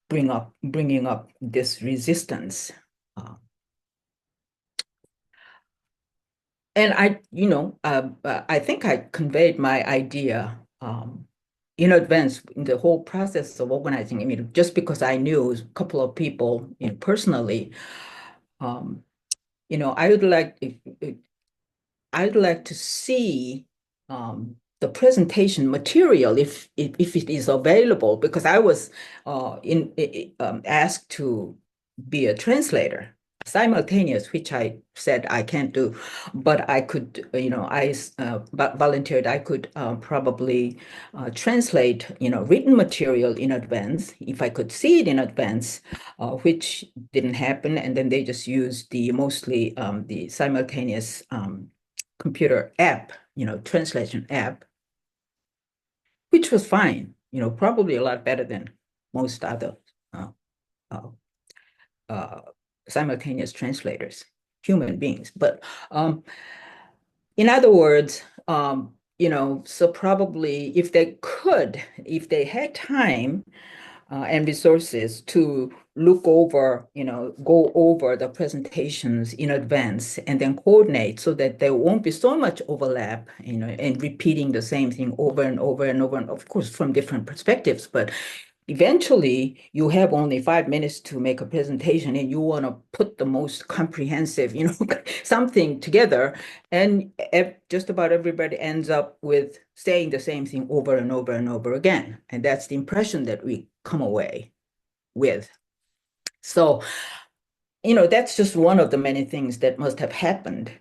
bringing up this resistance. Uh, And I think I conveyed my idea in advance in the whole process of organizing. I mean, just because I knew a couple of people, personally, um, you know, I would like I'd like to see the presentation material if it is available, because I was asked to be a translator. simultaneous, which I said I can't do, but I could, I volunteered. I could probably translate, written material in advance if I could see it in advance, which didn't happen. And then they just used mostly the simultaneous computer app, translation app, which was fine, probably a lot better than most other uh, uh, uh, simultaneous translators, human beings. But in other words, so probably if they had time and resources to look over, go over the presentations in advance and then coordinate so that there won't be so much overlap, and repeating the same thing over and over and over, and of course, from different perspectives. But eventually, you have only 5 minutes to make a presentation and you want to put the most comprehensive, something together. And just about everybody ends up with saying the same thing over and over and over again. And that's the impression that we come away with. So, that's just one of the many things that must have happened.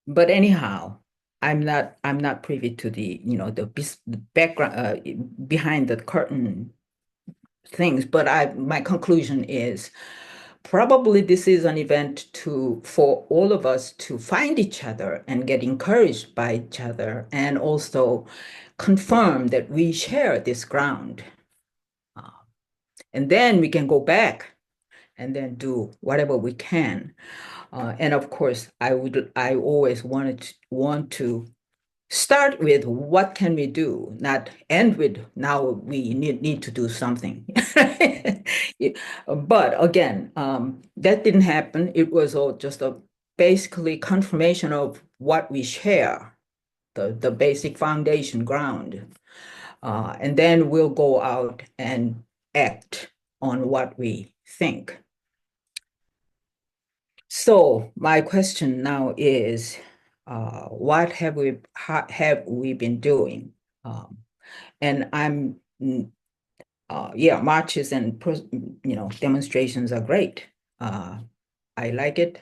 But anyhow, I'm not privy to the, the background behind the curtain things, but my conclusion is probably this is an event for all of us to find each other and get encouraged by each other, and also confirm that we share this ground. And then we can go back and then do whatever we can. And of course, I always want to start with what can we do, not end with now we need to do something. But again, that didn't happen. It was all just a basically confirmation of what we share, the basic foundation ground. And then we'll go out and act on what we think. So my question now is, what have we been doing? And marches and demonstrations are great. I like it.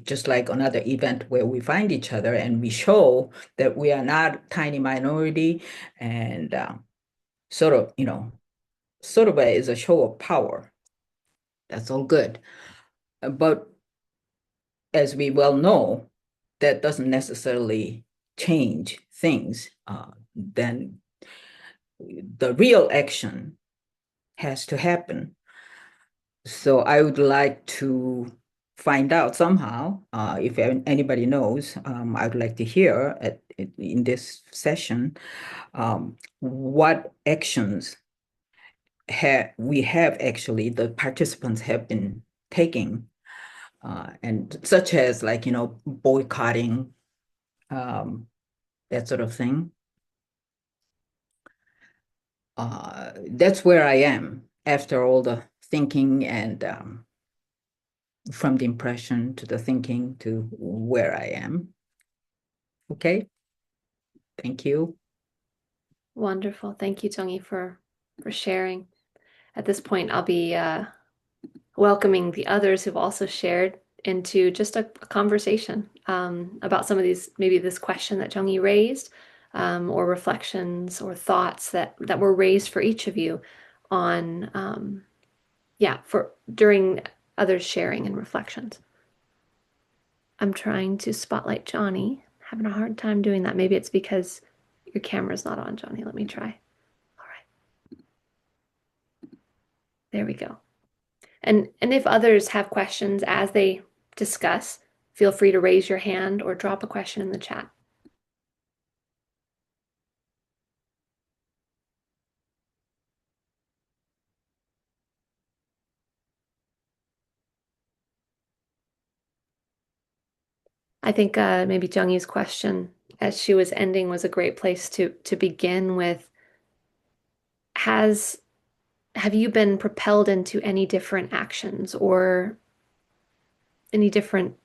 Just like another event where we find each other and we show that we are not a tiny minority, and sort of is a show of power. That's all good. But as we well know, that doesn't necessarily change things. Then the real action has to happen. So I would like to find out somehow, if anybody knows, I would like to hear in this session, what actions the participants have been taking, and such as like, boycotting, that sort of thing. That's where I am after all the thinking, and from the impression to the thinking to where I am. Okay. Thank you. Wonderful. Thank you, Junghi, for sharing. At this point, I'll be welcoming the others who've also shared into just a conversation about some of these, maybe this question that Junghi raised, or reflections or thoughts that were raised for each of you on, for during others' sharing and reflections. I'm trying to spotlight Johnny. Having a hard time doing that. Maybe it's because your camera's not on, Johnny. Let me try. All right. There we go. And if others have questions as they discuss, feel free to raise your hand or drop a question in the chat. I think maybe Junghi's question as she was ending was a great place to begin with. Have you been propelled into any different actions, or any different,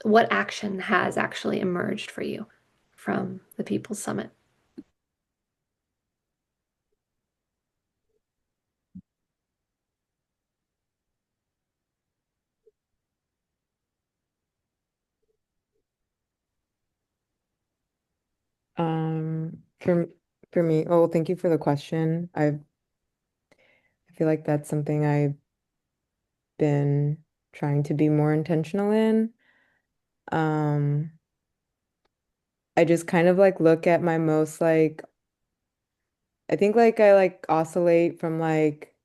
what action has actually emerged for you from the People's Summit? For me, oh, thank you for the question. I feel like that's something I've been trying to be more intentional in. Um, I just kind of like look at my most like I think like I like oscillate from like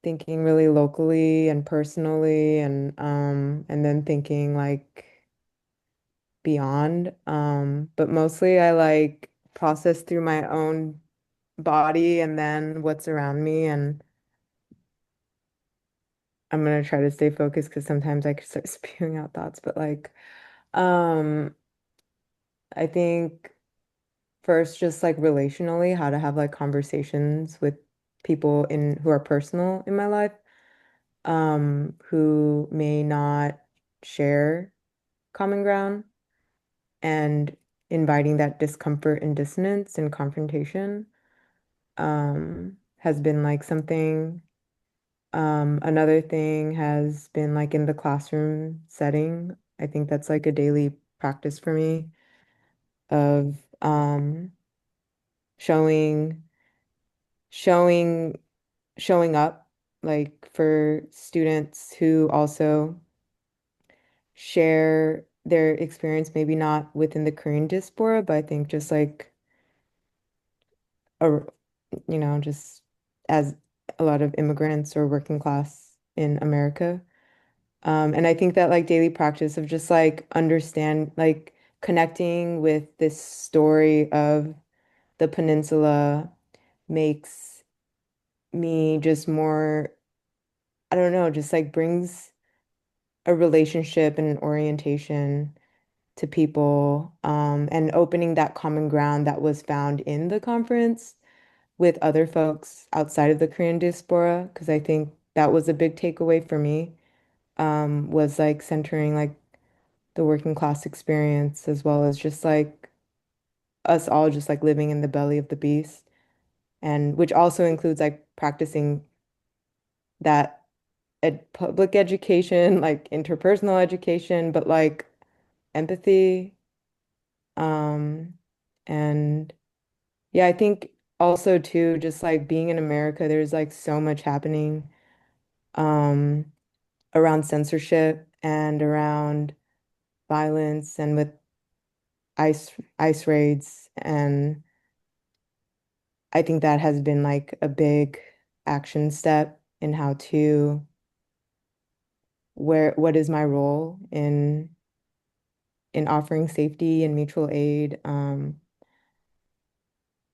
thinking really locally and personally and then thinking like beyond. But mostly I like process through my own body and then what's around me and I'm gonna try to stay focused because sometimes I could start spewing out thoughts, but like um I think first just like relationally how to have like conversations with people in who are personal in my life who may not share common ground and inviting that discomfort and dissonance and confrontation has been like something. Another thing has been like in the classroom setting. I think that's like a daily practice for me of showing showing showing up like for students who also share their experience, maybe not within the Korean diaspora, but I think just like a, just as a lot of immigrants or working class in America. And I think that like daily practice of just like understand, like connecting with this story of the peninsula makes me just more, I don't know, just like brings a relationship and an orientation to people and opening that common ground that was found in the conference with other folks outside of the Korean diaspora, because I think that was a big takeaway for me, was like centering like the working class experience as well as just like us all just like living in the belly of the beast, and which also includes like practicing that ed public education, like interpersonal education, but like empathy. Um, and yeah, I think also too, just like being in America, there's like so much happening um around censorship and around violence and with ice raids. And I think that has been like a big action step in how to what is my role in offering safety and mutual aid.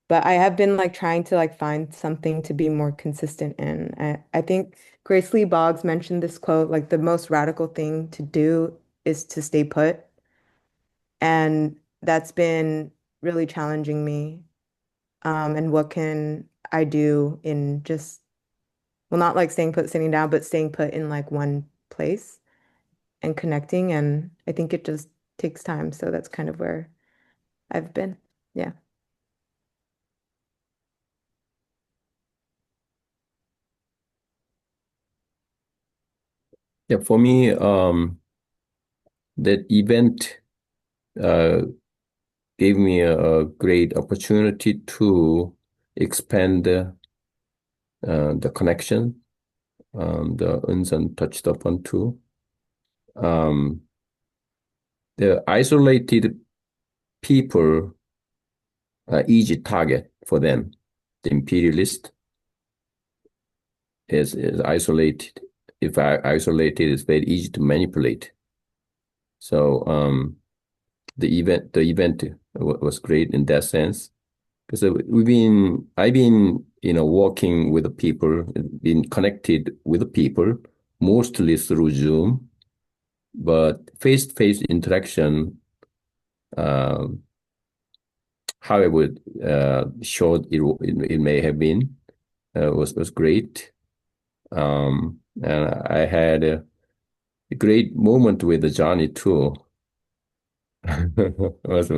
But I have been like trying to like find something to be more consistent in. I think Grace Lee Boggs mentioned this quote, like the most radical thing to do is to stay put. And that's been really challenging me. And what can I do in just, well, not like staying put, sitting down, but staying put in like one place and connecting. And I think it just takes time. So that's kind of where I've been. Yeah. Yeah, for me, that event uh, gave me a great opportunity to expand the connection the Eunsung touched upon too. Um, the isolated people are easy target for them. The imperialist is isolated. If I isolated, it's very easy to manipulate. So the event was great in that sense because I've been working with the people, been connected with the people mostly through Zoom, but face-to-face interaction, um, however short it may have been, was great. And I had a great moment with Johnny too. It was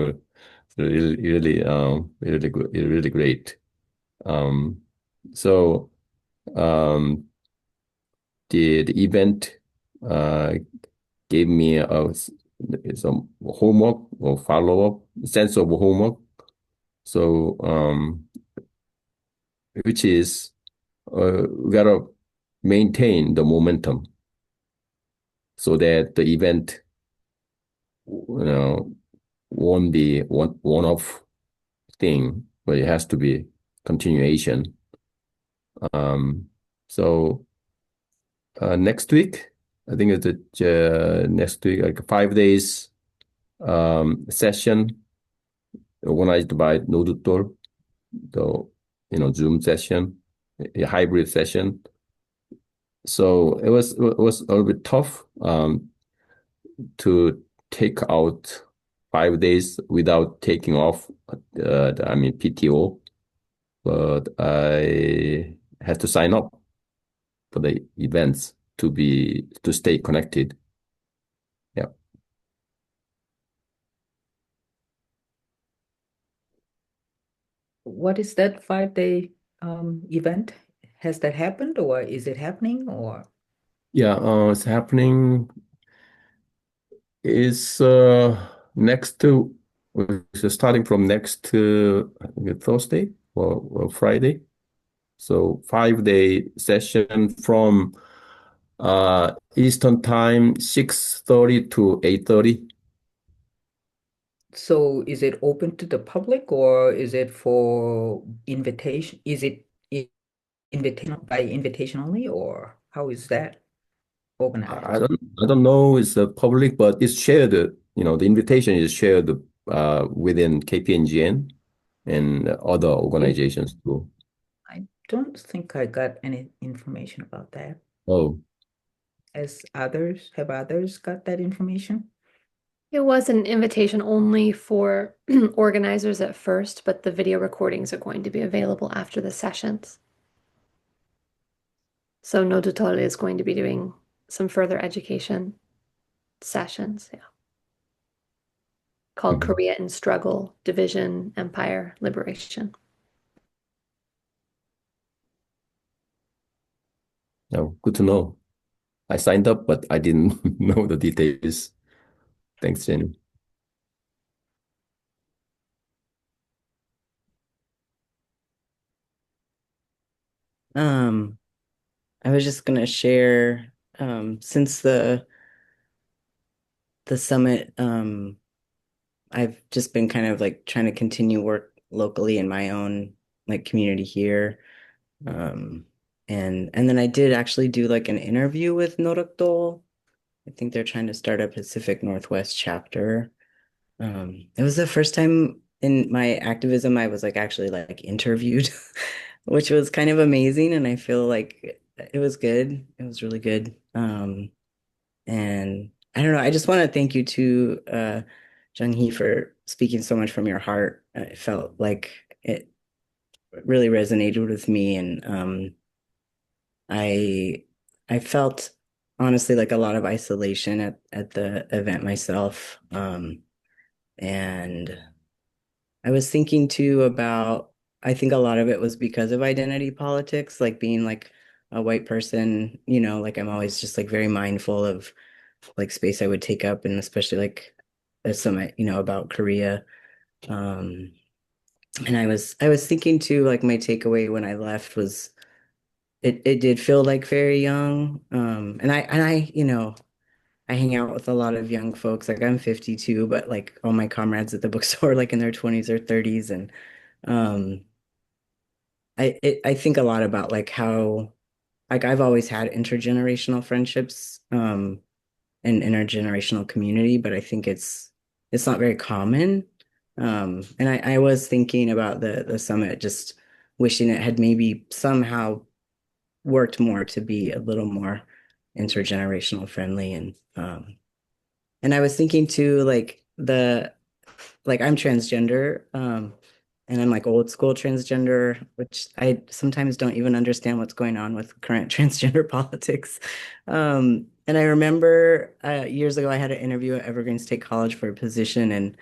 really good, really great. Um, so the event uh, gave me a it's a homework or follow-up sense of homework. So which is we gotta maintain the momentum so that the event won't be one-off thing, but it has to be continuation. Um, so next week, I think it's next week, like a 5 days session organized by Nodutor, the Zoom session, a hybrid session. So it was a little bit tough to take out 5 days without taking off, I mean PTO, but I had to sign up for the events to stay connected. Yeah. What is that 5 day event? Has that happened or is it happening or? Yeah, it's happening is next to so starting from next I think Thursday or Friday. So 5 day session from Eastern time 6:30 to 8:30. So is it open to the public or is it for invitation? Is it invitation by invitation only or how is that I organized? don't I don't know it's public, but it's shared. The invitation is shared within KPNGN and other Okay. organizations too. I don't think I got any information about that. Oh, Have others got that information? It was an invitation only for organizers at first, but the video recordings are going to be available after the sessions. So No Tutorial is going to be doing some further education sessions, yeah, called mhm. Korea in Struggle, Division, Empire, Liberation. No, good to know. I signed up, but I didn't know the details. Thanks, Jenny. Um, I was just gonna share, since the summit, I've just been kind of like trying to continue work locally in my own like community here. Um, and then I did actually do like an interview with Norakdol. I think they're trying to start a Pacific Northwest chapter. It was the first time in my activism I was like actually like interviewed, which was kind of amazing, and I feel like it was good. It was really good. And I don't know, I just want to thank you to Junghi for speaking so much from your heart. It felt like it really resonated with me, and I I felt honestly like a lot of isolation at the event myself. And I was thinking too about, I think a lot of it was because of identity politics, like being like a white person, like I'm always just like very mindful of like space I would take up, and especially like a summit, about Korea. Um, and I was thinking too, like my takeaway when I left was it did feel like very young. And I, I hang out with a lot of young folks. Like I'm 52, but like all my comrades at the bookstore, like in their 20s or 30s. And um, I think a lot about like how like I've always had intergenerational friendships and intergenerational community, but I think it's not very common. And I was thinking about the summit, just wishing it had maybe somehow worked more to be a little more intergenerational friendly. And I was thinking too, like I'm transgender, and I'm like old school transgender, which I sometimes don't even understand what's going on with current transgender politics. And I remember years ago I had an interview at Evergreen State College for a position,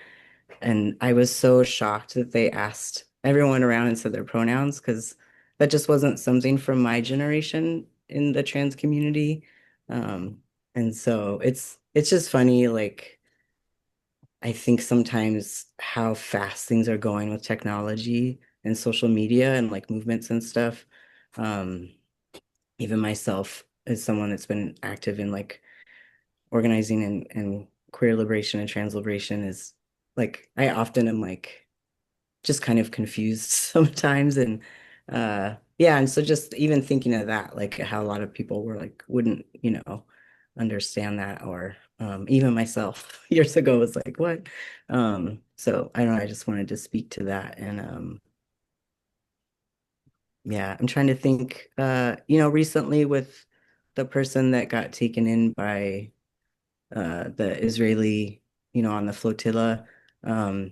and I was so shocked that they asked everyone around and said their pronouns, because that just wasn't something from my generation in the trans community. Um, and so it's just funny, like I think sometimes how fast things are going with technology and social media and like movements and stuff. Um, Even myself as someone that's been active in like organizing and queer liberation and trans liberation is like I often am like just kind of confused sometimes and yeah, and so just even thinking of that, like how a lot of people were like wouldn't, understand that or even myself years ago was like, what? So I don't know, I just wanted to speak to that and yeah, I'm trying to think recently with the person that got taken in by the Israeli, on the flotilla. Um,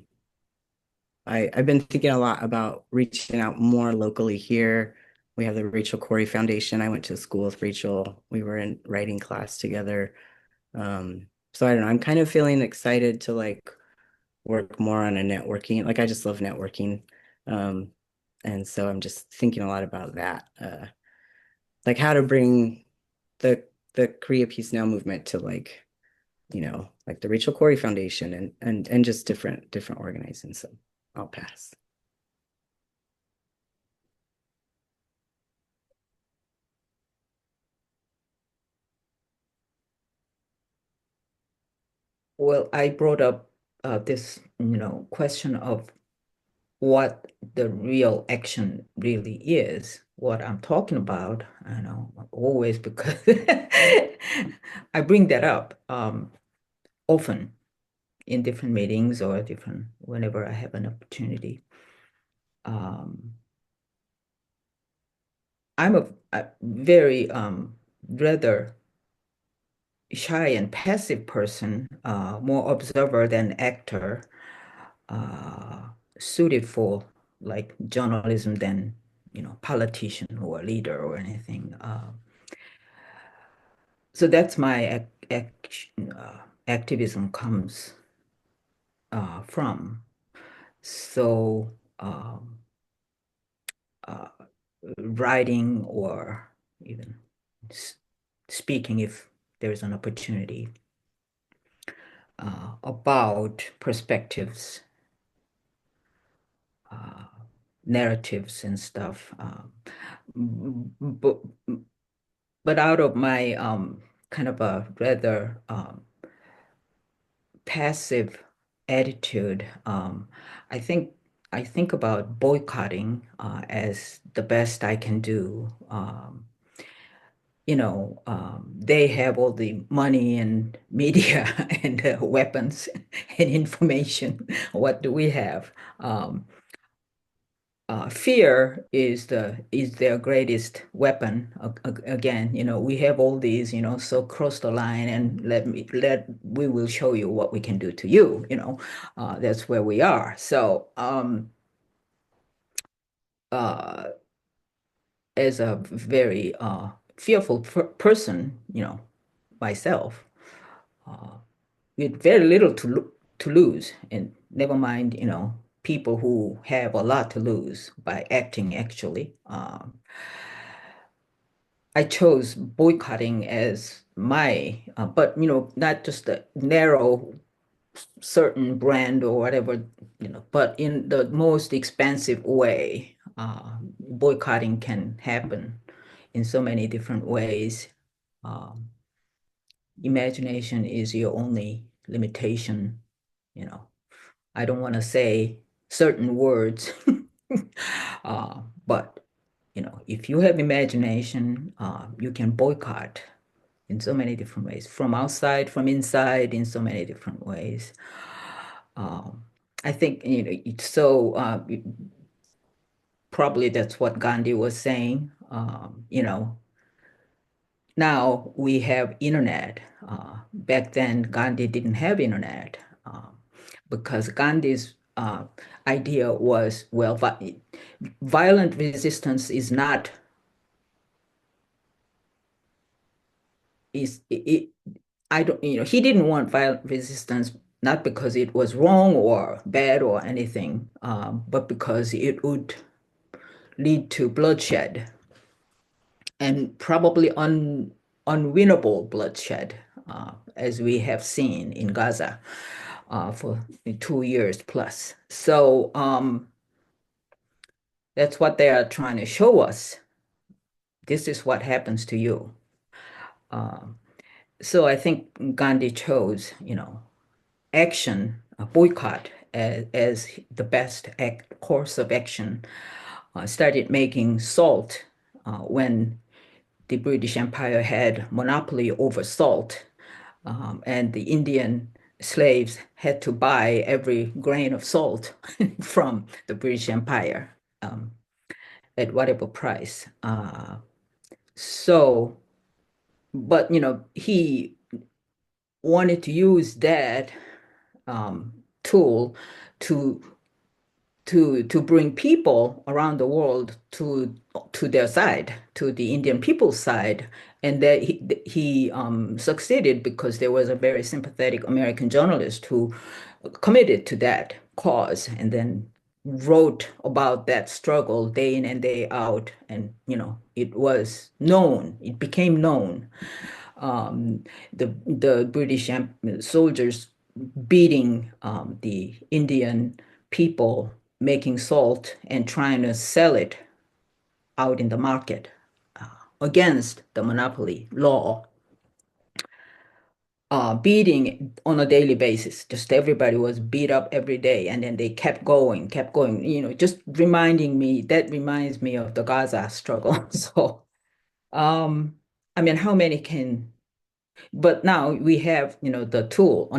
I've been thinking a lot about reaching out more locally here. We have the Rachel Corrie Foundation. I went to school with Rachel. We were in writing class together. So I don't know. I'm kind of feeling excited to like work more on a networking. Like I just love networking. Um, and so I'm just thinking a lot about that. Like how to bring the Korea Peace Now movement to like like the Rachel Corrie Foundation and just different organizations. So I'll pass. Well, I brought up this, question of what the real action really is, what I'm talking about, always because I bring that up often in different meetings or different whenever I have an opportunity. Um, I'm a very rather shy and passive person, more observer than actor, uh, suited for like journalism than politician or leader or anything. So that's my activism comes from. So uh, writing or even speaking if there's an opportunity about perspectives, uh, narratives and stuff. But, but out of my kind of a rather passive attitude, I think about boycotting as the best I can do. They have all the money and media and weapons and information. What do we have? Fear is their greatest weapon. Again, we have all these, so cross the line and we will show you what we can do to you. That's where we are. So, uh, as a very fearful person, myself, uh, with very little to lose, and never mind, people who have a lot to lose by acting actually. I chose boycotting as my, but not just a narrow certain brand or whatever, but in the most expansive way. Boycotting can happen in so many different ways. Um, Imagination is your only limitation. I don't want to say certain words, but if you have imagination, you can boycott in so many different ways, from outside, from inside, in so many different ways. I think probably that's what Gandhi was saying. Now we have internet. Back then, Gandhi didn't have internet because Gandhi's idea was, well, violent resistance is not is it. I don't, he didn't want violent resistance not because it was wrong or bad or anything, but because it would lead to bloodshed and probably unwinnable bloodshed, as we have seen in Gaza. for 2 years plus. So that's what they are trying to show us. This is what happens to you. So I think Gandhi chose, action, a boycott as the best course of action. Started making salt when the British Empire had monopoly over salt, and the Indian slaves had to buy every grain of salt from the British Empire at whatever price. But he wanted to use that tool to bring people around the world to their side, to the Indian people's side, and that he succeeded because there was a very sympathetic American journalist who committed to that cause and then wrote about that struggle day in and day out, and it was known, it became known. The British soldiers beating the Indian people making salt and trying to sell it out in the market against the monopoly law, beating on a daily basis. Just everybody was beat up every day, and then they kept going, just that reminds me of the Gaza struggle. So, I mean, how many can, but now we have, another tool,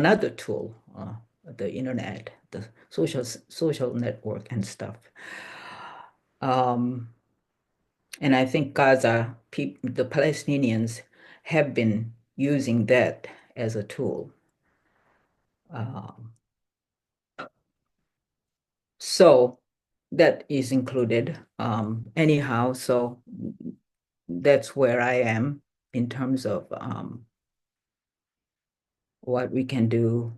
the internet, the social network and stuff. And I think Gaza, the Palestinians have been using that as a tool. So that is included. Anyhow, so that's where I am in terms of what we can do,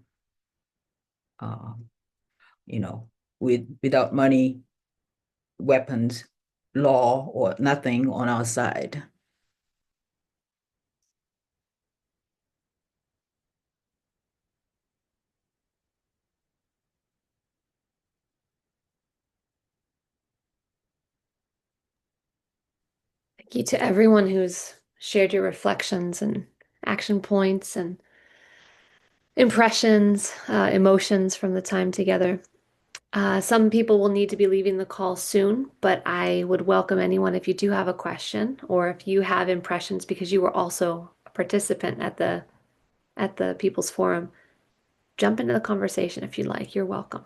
without money, weapons, law, or nothing on our side. Thank you to everyone who's shared your reflections and action points and impressions, emotions from the time together. Some people will need to be leaving the call soon, but I would welcome anyone if you do have a question or if you have impressions because you were also a participant at the People's Forum. Jump into the conversation if you like. You're welcome.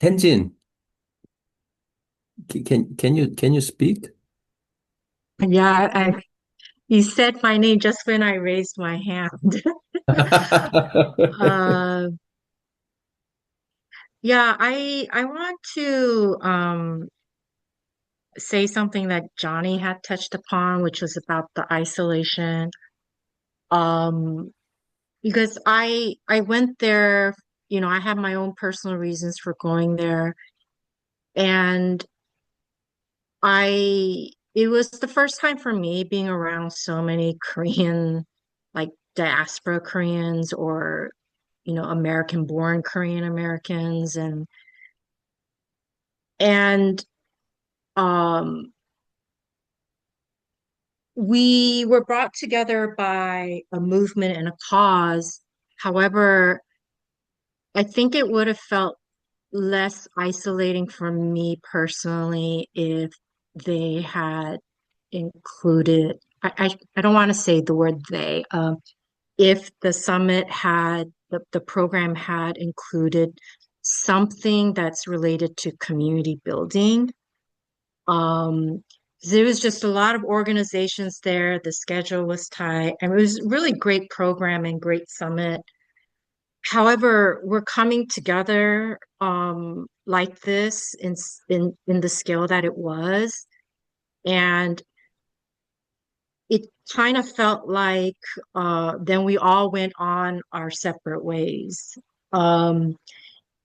Tenjin, can you speak? Yeah, you said my name just when I raised my hand. Uh, yeah, I want to say something that Johnny had touched upon, which was about the isolation. Um, because I went there, I have my own personal reasons for going there, and it was the first time for me being around so many Korean, like diaspora Koreans or, American born Korean Americans and um we were brought together by a movement and a cause. However, I think it would have felt less isolating for me personally if they had included, I don't want to say the word they, if the summit had, the program had included something that's related to community building. There was just a lot of organizations there. The schedule was tight, and it was really great program and great summit. however, we're coming together like this in the scale that it was. And it kind of felt like then we all went on our separate ways. Um,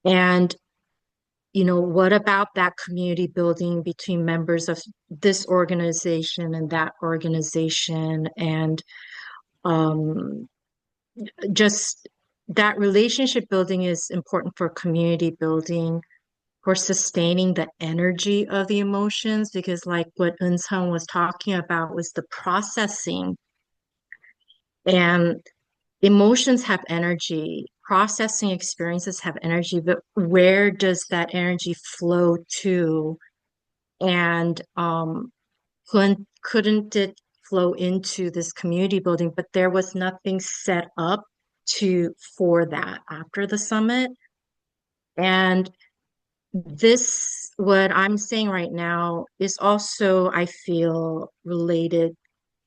and what about that community building between members of this organization and that organization, and um, just that relationship building is important for community building, for sustaining the energy of the emotions, because like what Eunsung was talking about was the processing, and emotions have energy, processing experiences have energy, but where does that energy flow to? And couldn't it flow into this community building? But there was nothing set up to for that after the summit. And this, what I'm saying right now, is also, I feel, related.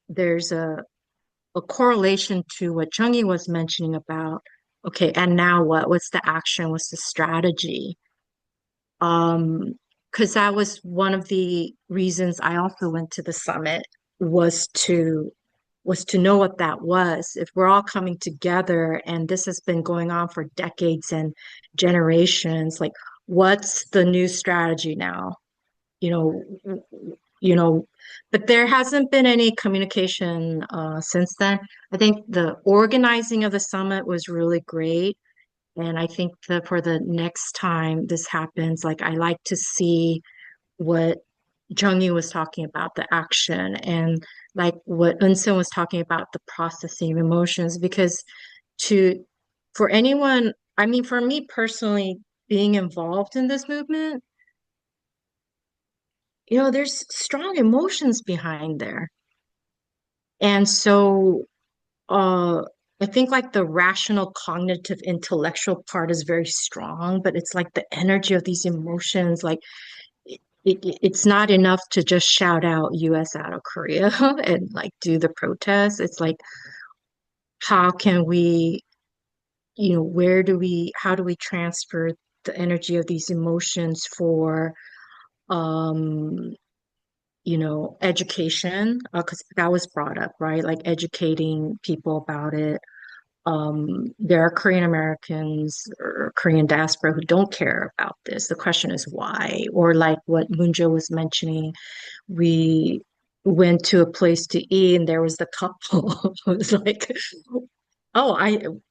There's a correlation to what Junghi was mentioning about, okay, and now what? What's the action? What's the strategy? Because that was one of the reasons I also went to the summit, was to know what that was. If we're all coming together and this has been going on for decades and generations, like what's the new strategy now? You know, you know, but there hasn't been any communication since then. I think the organizing of the summit was really great. And I think that for the next time this happens, like I like to see what Junghi was talking about, the action, and like what Eunsoon was talking about, the processing of emotions. Because to for anyone, I mean, for me personally, being involved in this movement, there's strong emotions behind there. And so uh I think like the rational, cognitive, intellectual part is very strong, but it's like the energy of these emotions, like it's not enough to just shout out US out of Korea and like do the protest. It's like, how can we, how do we transfer the energy of these emotions for, um, education? Because that was brought up, right? Like educating people about it. There are Korean Americans or Korean diaspora who don't care about this. The question is why? Or like what Munjo was mentioning, we went to a place to eat and there was the couple. It was like, oh,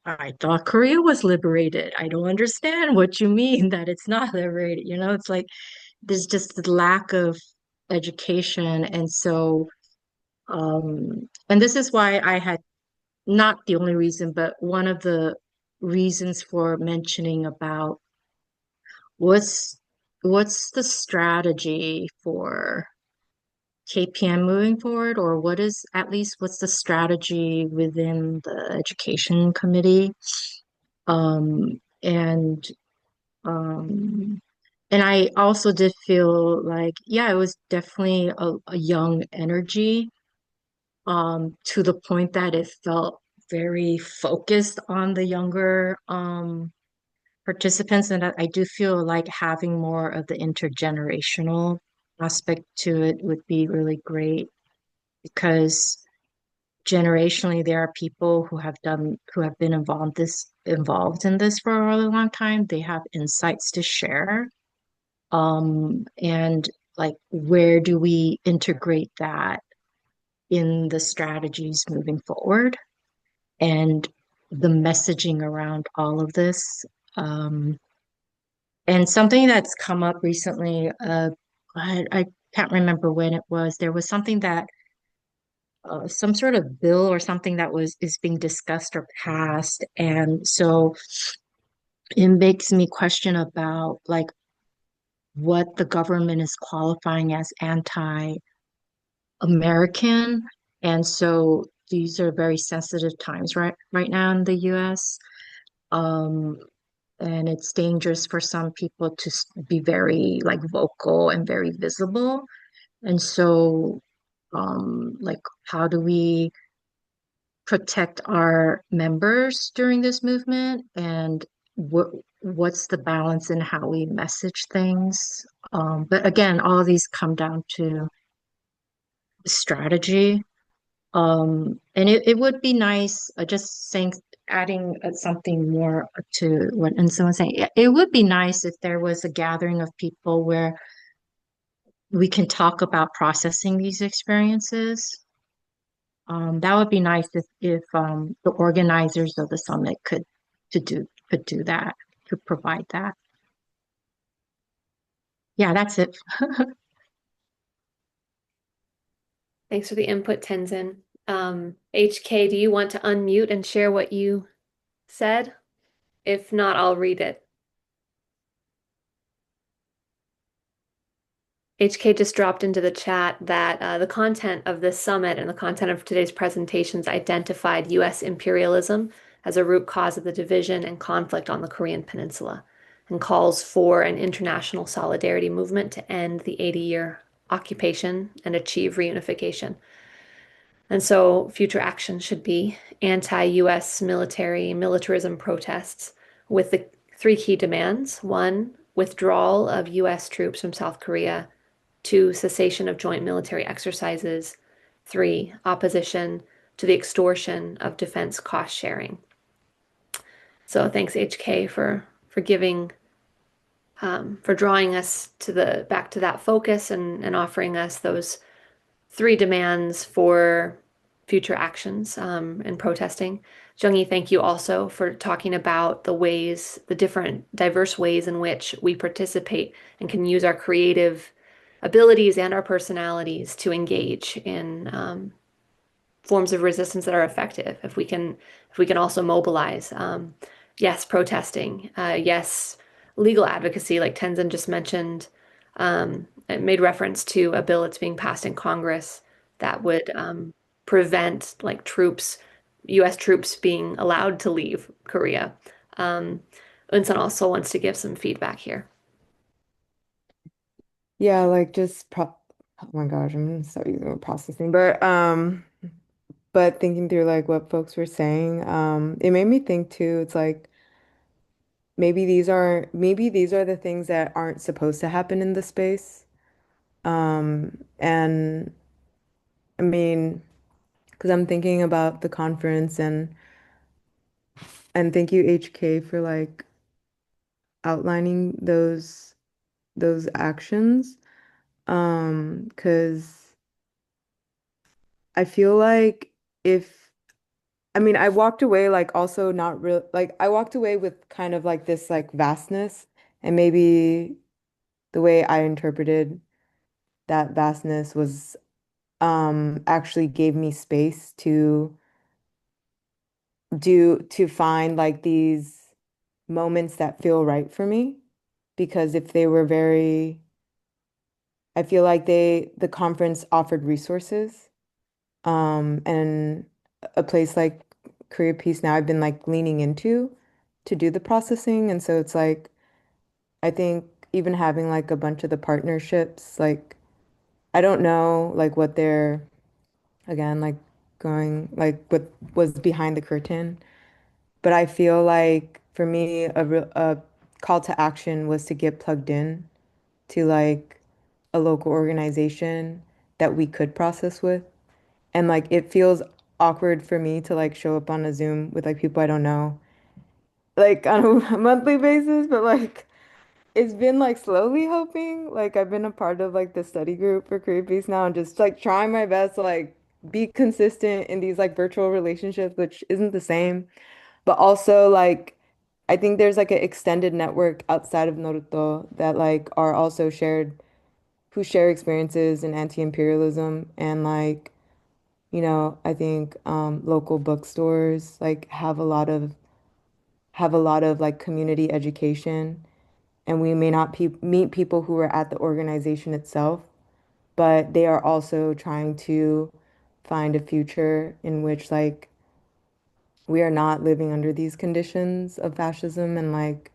I thought Korea was liberated. I don't understand what you mean that it's not liberated. It's like there's just the lack of education. And so, and this is why I had, not the only reason, but one of the reasons for mentioning about what's what's the strategy for KPM moving forward, or what is, at least what's the strategy within the education committee? Um, and um, and I also did feel like, yeah, it was definitely a young energy, to the point that it felt very focused on the younger participants. And I do feel like having more of the intergenerational aspect to it would be really great, because generationally there are people who have been involved in this for a really long time. They have insights to share. And like, where do we integrate that in the strategies moving forward, and the messaging around all of this? Um, and something that's come up recently, I can't remember when it was. There was something that some sort of bill or something that is being discussed or passed, and so it makes me question about like what the government is qualifying as anti-American. And so these are very sensitive times right now in the US. Um, and it's dangerous for some people to be very like vocal and very visible. And so like how do we protect our members during this movement and what's the balance in how we message things. But again, all of these come down to strategy. And it would be nice, just saying, adding something more to what and someone saying, it would be nice if there was a gathering of people where we can talk about processing these experiences. That would be nice if the organizers of the summit could do that, could provide that. Yeah, that's it. Thanks for the input, Tenzin. HK, do you want to unmute and share what you said? If not, I'll read it. HK just dropped into the chat that the content of this summit and the content of today's presentations identified U.S. imperialism as a root cause of the division and conflict on the Korean Peninsula and calls for an international solidarity movement to end the 80-year occupation and achieve reunification. And so future action should be anti-US militarism protests with the three key demands. One, withdrawal of US troops from South Korea. Two, cessation of joint military exercises. Three, opposition to the extortion of defense cost sharing. So thanks HK for giving for drawing us to back to that focus and offering us those three demands for future actions and protesting. Junghi, thank you also for talking about the different diverse ways in which we participate and can use our creative abilities and our personalities to engage in forms of resistance that are effective. If we can also mobilize, yes, protesting, yes, legal advocacy, like Tenzin just mentioned. It made reference to a bill that's being passed in Congress that would prevent like U.S. troops being allowed to leave Korea. Eunsun also wants to give some feedback here. Yeah, like just oh my gosh, I'm so used to processing. But thinking through like what folks were saying, it made me think too, it's like maybe these are the things that aren't supposed to happen in the space. And I mean, because I'm thinking about the conference and thank you, HK, for like outlining those actions. Because I feel like if I mean, I walked away like also not real like I walked away with kind of like this like vastness and maybe the way I interpreted that vastness was actually gave me space to find like these moments that feel right for me because if they were very I feel like the conference offered resources and a place like Career Peace now I've been like leaning into to do the processing and so it's like I think even having like a bunch of the partnerships like I don't know like what they're again like going like what was behind the curtain but I feel like for me a call to action was to get plugged in to like a local organization that we could process with and like it feels awkward for me to like show up on a Zoom with like people I don't know like on a monthly basis but like it's been like slowly helping. Like I've been a part of like the study group for Career Peace now and just like trying my best to like be consistent in these like virtual relationships, which isn't the same. But also like I think there's like an extended network outside of Naruto that like are also who share experiences in anti-imperialism and like, I think local bookstores like have a lot of like community education and we may not meet people who are at the organization itself, but they are also trying to find a future in which like we are not living under these conditions of fascism and like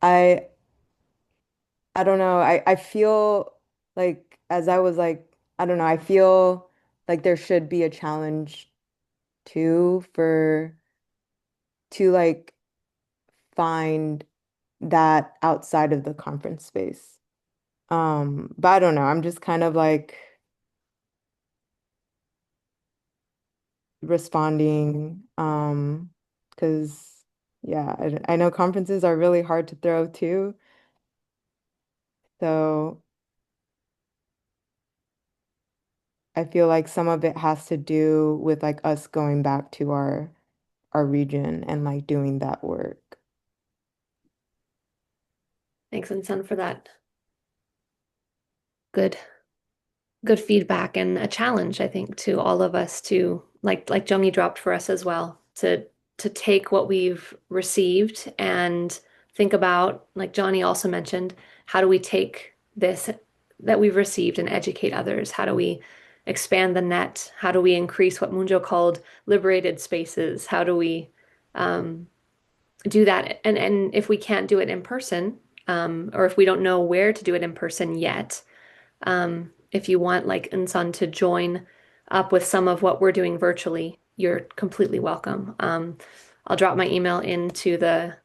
I I don't know, I feel like as I was like I don't know, I feel like there should be a challenge too to like find that outside of the conference space. But I don't know. I'm just kind of like responding, because yeah, I know conferences are really hard to throw too. So I feel like some of it has to do with like us going back to our region and like doing that work. Thanks, Insun, for that good good feedback and a challenge, I think, to all of us to like Junghi dropped for us as well, to take what we've received and think about, like Johnny also mentioned, how do we take this that we've received and educate others? How do we expand the net? How do we increase what Munjo called liberated spaces? How do we um, do that? And if we can't do it in person, or if we don't know where to do it in person yet, if you want like Insan to join up with some of what we're doing virtually, you're completely welcome. I'll drop my email into the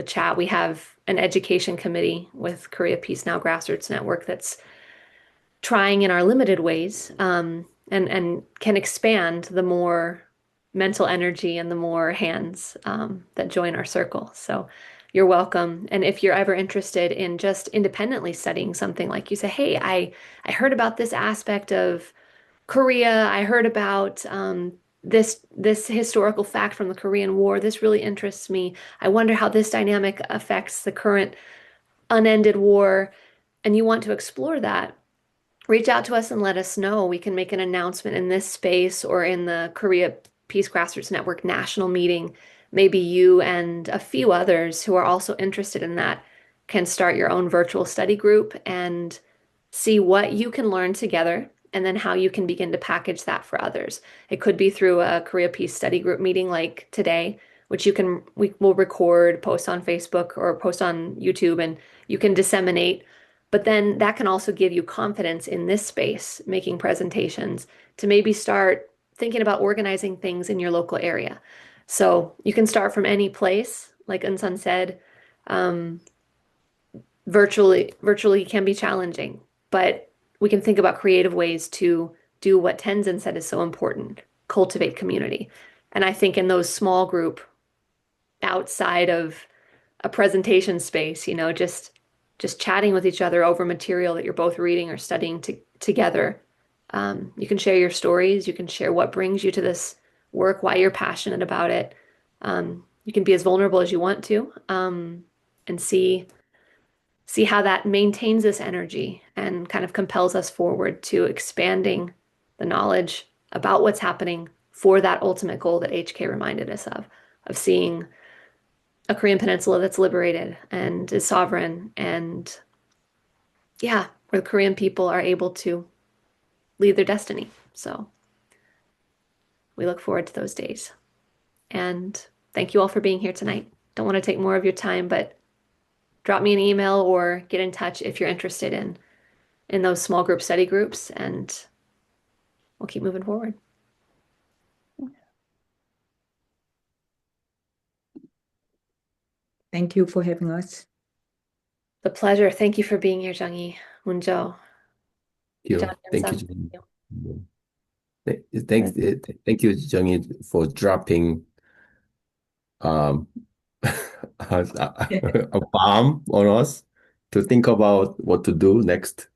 chat. We have an education committee with Korea Peace Now Grassroots Network that's trying in our limited ways, and can expand the more mental energy and the more hands that join our circle. So you're welcome. And if you're ever interested in just independently studying something, like you say, hey, I heard about this aspect of Korea. I heard about this historical fact from the Korean War. This really interests me. I wonder how this dynamic affects the current unended war. And you want to explore that, reach out to us and let us know. We can make an announcement in this space or in the Korea Peace Grassroots Network national meeting. Maybe you and a few others who are also interested in that can start your own virtual study group and see what you can learn together and then how you can begin to package that for others. It could be through a Korea Peace study group meeting like today, which we will record, post on Facebook or post on YouTube, and you can disseminate. But then that can also give you confidence in this space, making presentations, to maybe start thinking about organizing things in your local area. So you can start from any place, like Unsun said. Um, virtually can be challenging, but we can think about creative ways to do what Tenzin said is so important, cultivate community. And I think in those small group outside of a presentation space, just chatting with each other over material that you're both reading or studying together. You can share your stories. You can share what brings you to this work, why you're passionate about it. You can be as vulnerable as you want to, and see how that maintains this energy and kind of compels us forward to expanding the knowledge about what's happening for that ultimate goal that HK reminded us of seeing a Korean peninsula that's liberated and is sovereign, and yeah, where the Korean people are able to lead their destiny. So we look forward to those days. And thank you all for being here tonight. Don't want to take more of your time, but drop me an email or get in touch if you're interested in those small group study groups, and we'll keep moving forward. Thank you for having us. The pleasure. Thank you for being here, Junghi, Munjo, John, and Thank you, Sun. Jung. Thank you, Jung, for dropping um, a bomb on us to think about what to do next.